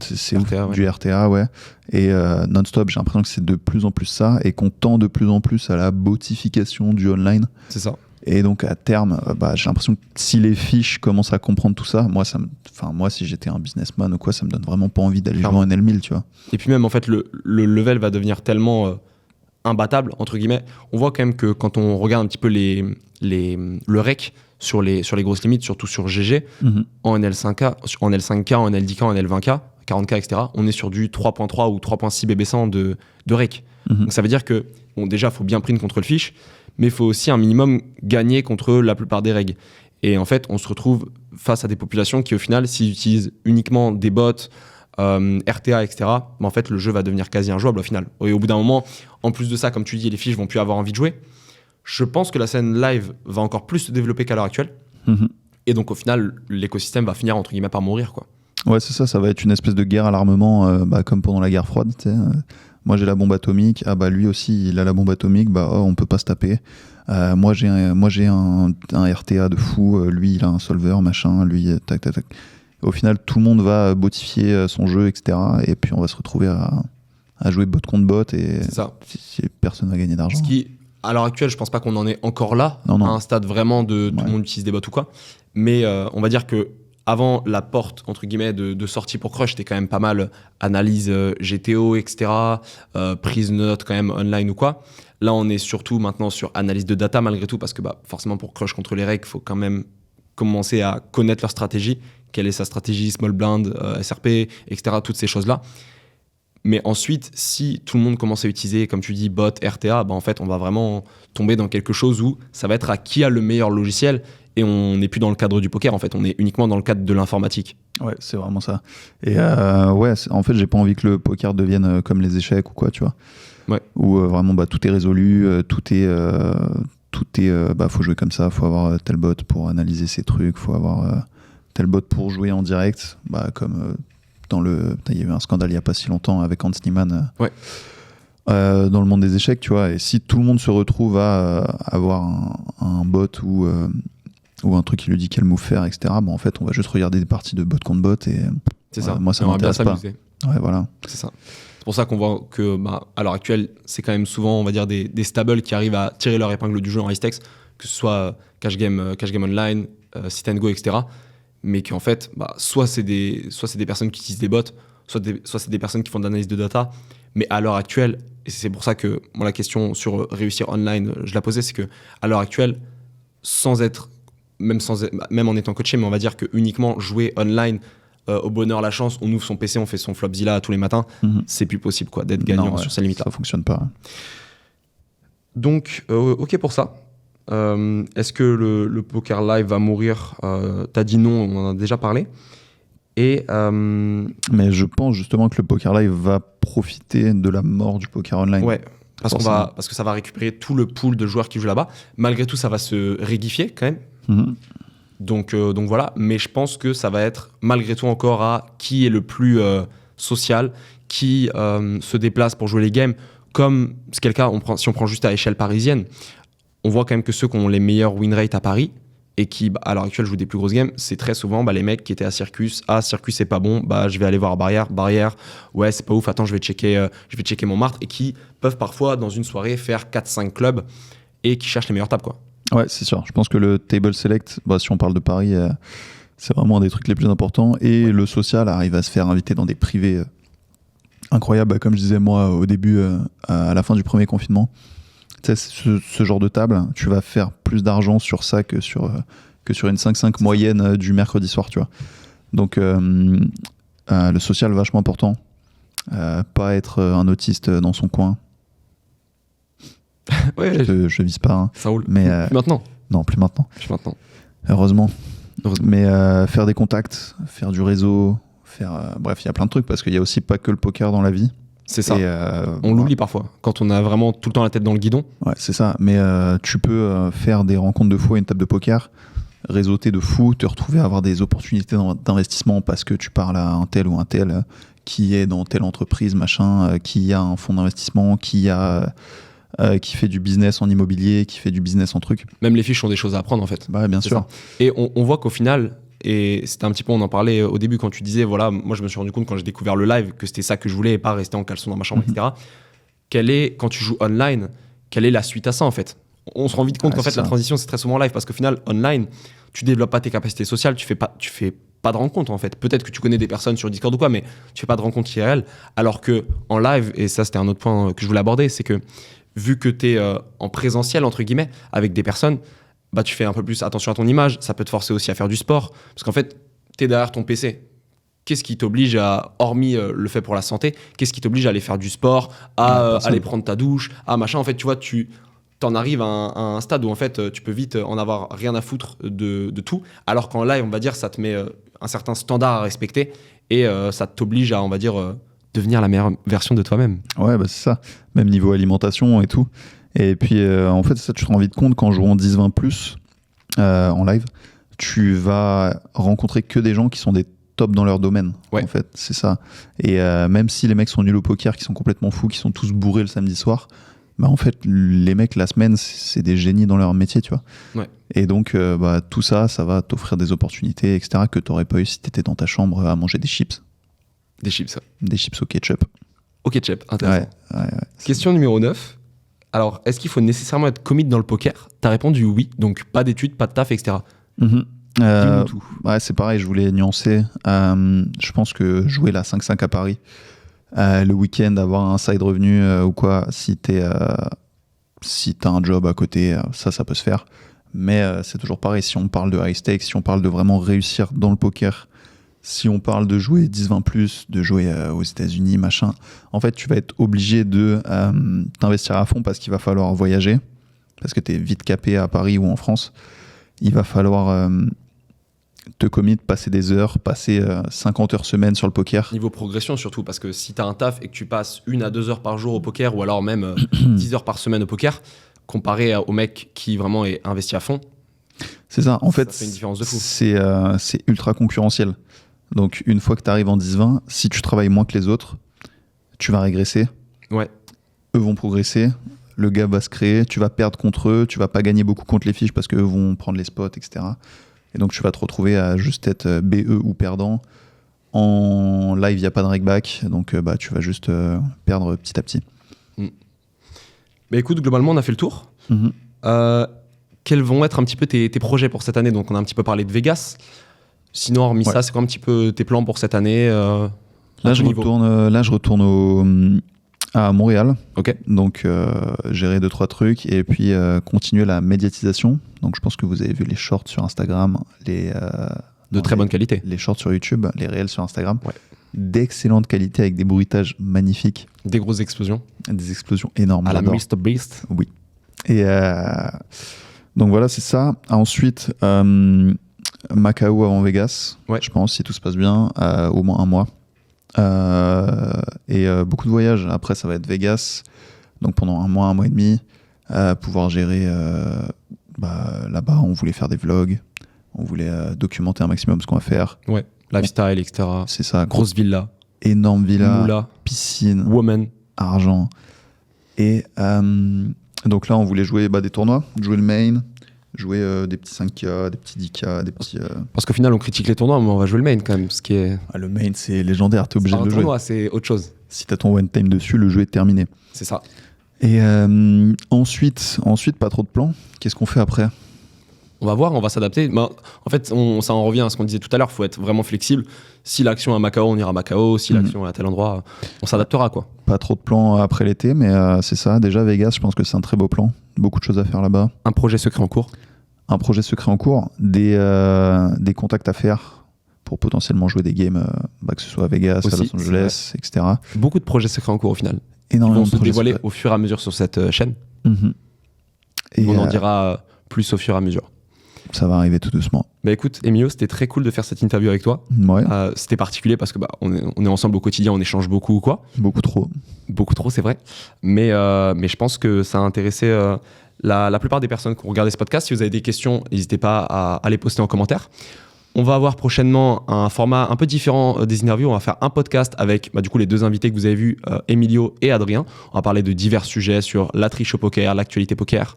C'est RTA, du RTA, et non-stop, j'ai l'impression que c'est de plus en plus ça, et qu'on tend de plus en plus à la botification du online. C'est ça. Et donc à terme, j'ai l'impression que si les fiches commencent à comprendre tout ça, moi si j'étais un businessman ou quoi, ça me donne vraiment pas envie d'aller jouer en NL1000, tu vois. Et puis même en fait le level va devenir tellement imbattable entre guillemets. On voit quand même que quand on regarde un petit peu le rec sur les grosses limites, surtout sur GG, en NL5K, en L5K, en L10K, en L20K, 40K, etc., on est sur du 3.3 ou 3.6 BB100 de rec. Donc ça veut dire que déjà, il faut bien print contre le fiche, mais il faut aussi un minimum gagner contre la plupart des règles. Et en fait, on se retrouve face à des populations qui, au final, s'ils utilisent uniquement des bots, RTA, etc., en fait, le jeu va devenir quasi injouable au final. Et au bout d'un moment, en plus de ça, comme tu dis, les fiches vont plus avoir envie de jouer. Je pense que la scène live va encore plus se développer qu'à l'heure actuelle. Et donc, au final, l'écosystème va finir, entre guillemets, par mourir, quoi. Ouais, c'est ça va être une espèce de guerre à l'armement, comme pendant la guerre froide, tu sais. Moi j'ai la bombe atomique, lui aussi il a la bombe atomique, on peut pas se taper. Moi j'ai un RTA de fou, lui il a un solver, machin, lui tac tac tac. Au final tout le monde va botifier son jeu, etc. Et puis on va se retrouver à jouer bot contre bot et personne va gagner d'argent. Ce qui, à l'heure actuelle, je pense pas qu'on en est encore là, à un stade vraiment de tout le monde utilise des bots ou quoi. Mais on va dire que avant, la porte, entre guillemets, de sortie pour Crush, c'était quand même pas mal analyse GTO, etc., prise de notes quand même online ou quoi. Là, on est surtout maintenant sur analyse de data malgré tout, parce que forcément, pour Crush contre les règles, il faut quand même commencer à connaître leur stratégie. Quelle est sa stratégie, small blind, SRP, etc., toutes ces choses-là. Mais ensuite, si tout le monde commence à utiliser, comme tu dis, bot, RTA, en fait, on va vraiment tomber dans quelque chose où ça va être à qui a le meilleur logiciel. Et on n'est plus dans le cadre du poker, en fait, on est uniquement dans le cadre de l'informatique. Ouais, c'est vraiment ça. Et en fait, j'ai pas envie que le poker devienne comme les échecs ou quoi, tu vois. Ouais. Où vraiment tout est résolu, tout est faut jouer comme ça, faut avoir tel bot pour analyser ces trucs, faut avoir tel bot pour jouer en direct, comme il y a eu un scandale il y a pas si longtemps avec Hans Niemann. Dans le monde des échecs, tu vois. Et si tout le monde se retrouve à avoir un bot ou un truc qui lui dit quel move faire, etc., en fait, on va juste regarder des parties de bot contre bot et c'est ça. Moi, ça m'intéresse pas. Ouais, voilà. C'est ça. C'est pour ça qu'on voit que, à l'heure actuelle, c'est quand même souvent, on va dire, des stables qui arrivent à tirer leur épingle du jeu en high stakes, que ce soit Cash Game Online, Sit and Go, etc., mais qu'en fait, soit c'est des personnes qui utilisent des bots, soit c'est des personnes qui font de l'analyse de data, mais à l'heure actuelle, et c'est pour ça que la question sur réussir online, je la posais, c'est que à l'heure actuelle, même en étant coaché, mais on va dire que uniquement jouer online au bonheur, la chance, on ouvre son PC, on fait son Flopzilla tous les matins, c'est plus possible d'être gagnant sur ces limites-là. Ça fonctionne pas. Donc, ok pour ça. Est-ce que le poker live va mourir? T'as dit non, on en a déjà parlé. Mais je pense justement que le poker live va profiter de la mort du poker online. Ouais, parce que ça va récupérer tout le pool de joueurs qui jouent là-bas. Malgré tout, ça va se régifier quand même. Donc voilà, mais je pense que ça va être malgré tout encore à qui est le plus social, qui se déplace pour jouer les games. Comme c'est le cas, si on prend juste à échelle parisienne, on voit quand même que ceux qui ont les meilleurs win rates à Paris et qui, à l'heure actuelle, jouent des plus grosses games, c'est très souvent les mecs qui étaient à Circus. Ah, Circus, c'est pas bon, je vais aller voir Barrière. Barrière, ouais, c'est pas ouf, attends, je vais checker Montmartre. Et qui peuvent parfois, dans une soirée, faire 4-5 clubs et qui cherchent les meilleures tables, quoi. Ouais, c'est sûr. Je pense que le table select, si on parle de Paris, c'est vraiment un des trucs les plus importants. Et le social arrive à se faire inviter dans des privés incroyables. Comme je disais, moi, au début, à la fin du premier confinement, tu sais, ce genre de table, tu vas faire plus d'argent sur ça que sur une 5-5 moyenne du mercredi soir, tu vois. Donc, le social, vachement important. Pas être un autiste dans son coin. Ouais, je vise pas. Hein. Ça roule. Mais, plus maintenant. Non, plus maintenant. Heureusement. Mais faire des contacts, faire du réseau, bref, il y a plein de trucs parce qu'il y a aussi pas que le poker dans la vie. C'est ça. Et, on l'oublie parfois, quand on a vraiment tout le temps la tête dans le guidon. Ouais, c'est ça. Mais tu peux faire des rencontres de fou à une table de poker, réseauter de fou, te retrouver à avoir des opportunités d'investissement parce que tu parles à un tel ou un tel qui est dans telle entreprise, machin, qui a un fonds d'investissement, qui fait du business en immobilier, qui fait du business en truc. Même les fiches ont des choses à apprendre en fait. Bah, bien sûr. Ça. Et on voit qu'au final, et c'était un petit peu, on en parlait au début quand tu disais, voilà, moi je me suis rendu compte quand j'ai découvert le live que c'était ça que je voulais et pas rester en caleçon dans ma chambre, etc. Quand tu joues online, quelle est la suite à ça en fait? On se rend vite compte qu'en fait la transition c'est très souvent live parce qu'au final, online, tu développes pas tes capacités sociales, tu fais pas de rencontres en fait. Peut-être que tu connais des personnes sur Discord ou quoi, mais tu fais pas de rencontres IRL. Alors que en live, et ça c'était un autre point que je voulais aborder, c'est que vu que tu es en présentiel entre guillemets avec des personnes, bah tu fais un peu plus attention à ton image. Ça peut te forcer aussi à faire du sport parce qu'en fait tu es derrière ton PC. Qu'est-ce qui t'oblige à, hormis le fait pour la santé, qu'est-ce qui t'oblige à aller faire du sport, à aller prendre ta douche, à machin. En fait, tu vois, t'en arrives à un stade où en fait tu peux vite en avoir rien à foutre de tout, alors qu'en live on va dire ça te met un certain standard à respecter et ça t'oblige à, on va dire, devenir la meilleure version de toi-même. Ouais, bah c'est ça, même niveau alimentation et tout. Et puis en fait ça, tu te rends vite compte qu'en jouant 10-20 plus en live, tu vas rencontrer que des gens qui sont des tops dans leur domaine. En fait, c'est ça. Et même si les mecs sont nuls au poker, qui sont complètement fous, qui sont tous bourrés le samedi soir, bah en fait les mecs la semaine c'est des génies dans leur métier, tu vois. Ouais. Et donc bah, tout ça va t'offrir des opportunités, etc., que t'aurais pas eu si t'étais dans ta chambre à manger des chips. Des chips. Des chips au ketchup. Au ketchup, intéressant. Ouais. Question numéro 9. Alors, est-ce qu'il faut nécessairement être commit dans le poker? T'as répondu oui, donc pas d'études, pas de taf, etc. Dis-nous tout. Ouais, c'est pareil, je voulais nuancer. Je pense que jouer la 5-5 à Paris, le week-end, avoir un side revenu ou quoi, si t'as un job à côté, ça peut se faire. Mais c'est toujours pareil, si on parle de high stakes, si on parle de vraiment réussir dans le poker, si on parle de jouer 10-20+, de jouer aux États-Unis, machin, en fait, tu vas être obligé de t'investir à fond parce qu'il va falloir voyager, parce que t'es vite capé à Paris ou en France. Il va falloir te commit, passer des heures, passer 50 heures semaine sur le poker. Niveau progression surtout, parce que si t'as un taf et que tu passes 1 à 2 heures par jour au poker, ou alors même 10 heures par semaine au poker, comparé au mec qui vraiment est investi à fond, c'est ça. En fait, fait une différence de fou. C'est ultra concurrentiel. Donc une fois que tu arrives en 10-20, si tu travailles moins que les autres, tu vas régresser. Ouais. Eux vont progresser. Le gap va se créer, tu vas perdre contre eux, tu vas pas gagner beaucoup contre les fiches parce qu'eux vont prendre les spots, etc. Et donc tu vas te retrouver à juste être BE ou perdant. En live, il n'y a pas de rakeback, donc bah, tu vas juste perdre petit à petit. Mais écoute, globalement, on a fait le tour. Quels vont être un petit peu tes projets pour cette année? Donc on a un petit peu parlé de Vegas. Sinon, hormis ça, c'est quoi un petit peu tes plans pour cette année Là, je retourne à Montréal. Ok. Donc, gérer 2-3 trucs et puis continuer la médiatisation. Donc, je pense que vous avez vu les shorts sur Instagram, très bonne qualité. Les shorts sur YouTube, les réels sur Instagram. Ouais. D'excellente qualité avec des bruitages magnifiques. Des grosses explosions. Des explosions énormes. À la Mr Beast. Oui. Et donc, voilà, c'est ça. Ensuite, Macao avant Vegas. Ouais. Je pense, si tout se passe bien, au moins 1 mois. Et beaucoup de voyages. Après, ça va être Vegas. Donc pendant 1 mois, 1 mois et demi, pouvoir gérer là-bas. On voulait faire des vlogs. On voulait documenter un maximum ce qu'on va faire. Ouais, lifestyle, etc. C'est ça. Grosse villa. Énorme villa. Moula. Piscine. Woman. Argent. Et donc là, on voulait jouer des tournois. Jouer le main. Jouer des petits 5K, des petits 10K, des petits... Parce qu'au final, on critique les tournois, mais on va jouer le main quand même. Ce qui est... le main, c'est légendaire, t'es obligé de le jouer. Un tournoi, c'est autre chose. Si t'as ton one time dessus, le jeu est terminé. C'est ça. Et ensuite, pas trop de plans. Qu'est-ce qu'on fait après? On va voir, on va s'adapter. En fait, ça en revient à ce qu'on disait tout à l'heure, il faut être vraiment flexible. Si l'action est à Macao, on ira à Macao. Si l'action est à tel endroit, on s'adaptera, quoi. Pas trop de plans après l'été, mais c'est ça. Déjà, Vegas, je pense que c'est un très beau plan. Beaucoup de choses à faire là-bas. Un projet secret en cours. Des contacts à faire pour potentiellement jouer des games, que ce soit à Vegas, aussi, à Los Angeles, etc. Beaucoup de projets secrets en cours au final. Énormément Ils vont se dévoiler au fur et à mesure sur cette chaîne. On en dira plus au fur et à mesure. Ça va arriver tout doucement. Bah écoute, Emilio, c'était très cool de faire cette interview avec toi. Ouais. C'était particulier parce que on est ensemble au quotidien, on échange beaucoup ou quoi. Beaucoup trop. Beaucoup trop, c'est vrai. Mais je pense que ça a intéressé la plupart des personnes qui ont regardé ce podcast. Si vous avez des questions, n'hésitez pas à les poster en commentaire. On va avoir prochainement un format un peu différent des interviews. On va faire un podcast avec du coup les deux invités que vous avez vus, Emilio et Adrien. On va parler de divers sujets sur la triche au poker, l'actualité poker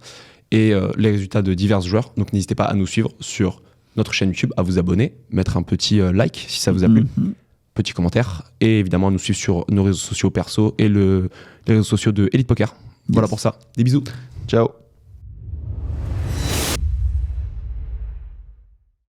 et les résultats de divers joueurs. Donc n'hésitez pas à nous suivre sur notre chaîne YouTube, à vous abonner, mettre un petit like si ça vous a plu, petit commentaire et évidemment à nous suivre sur nos réseaux sociaux perso et les réseaux sociaux de Elite Poker. Voilà pour ça. Des bisous. Ciao.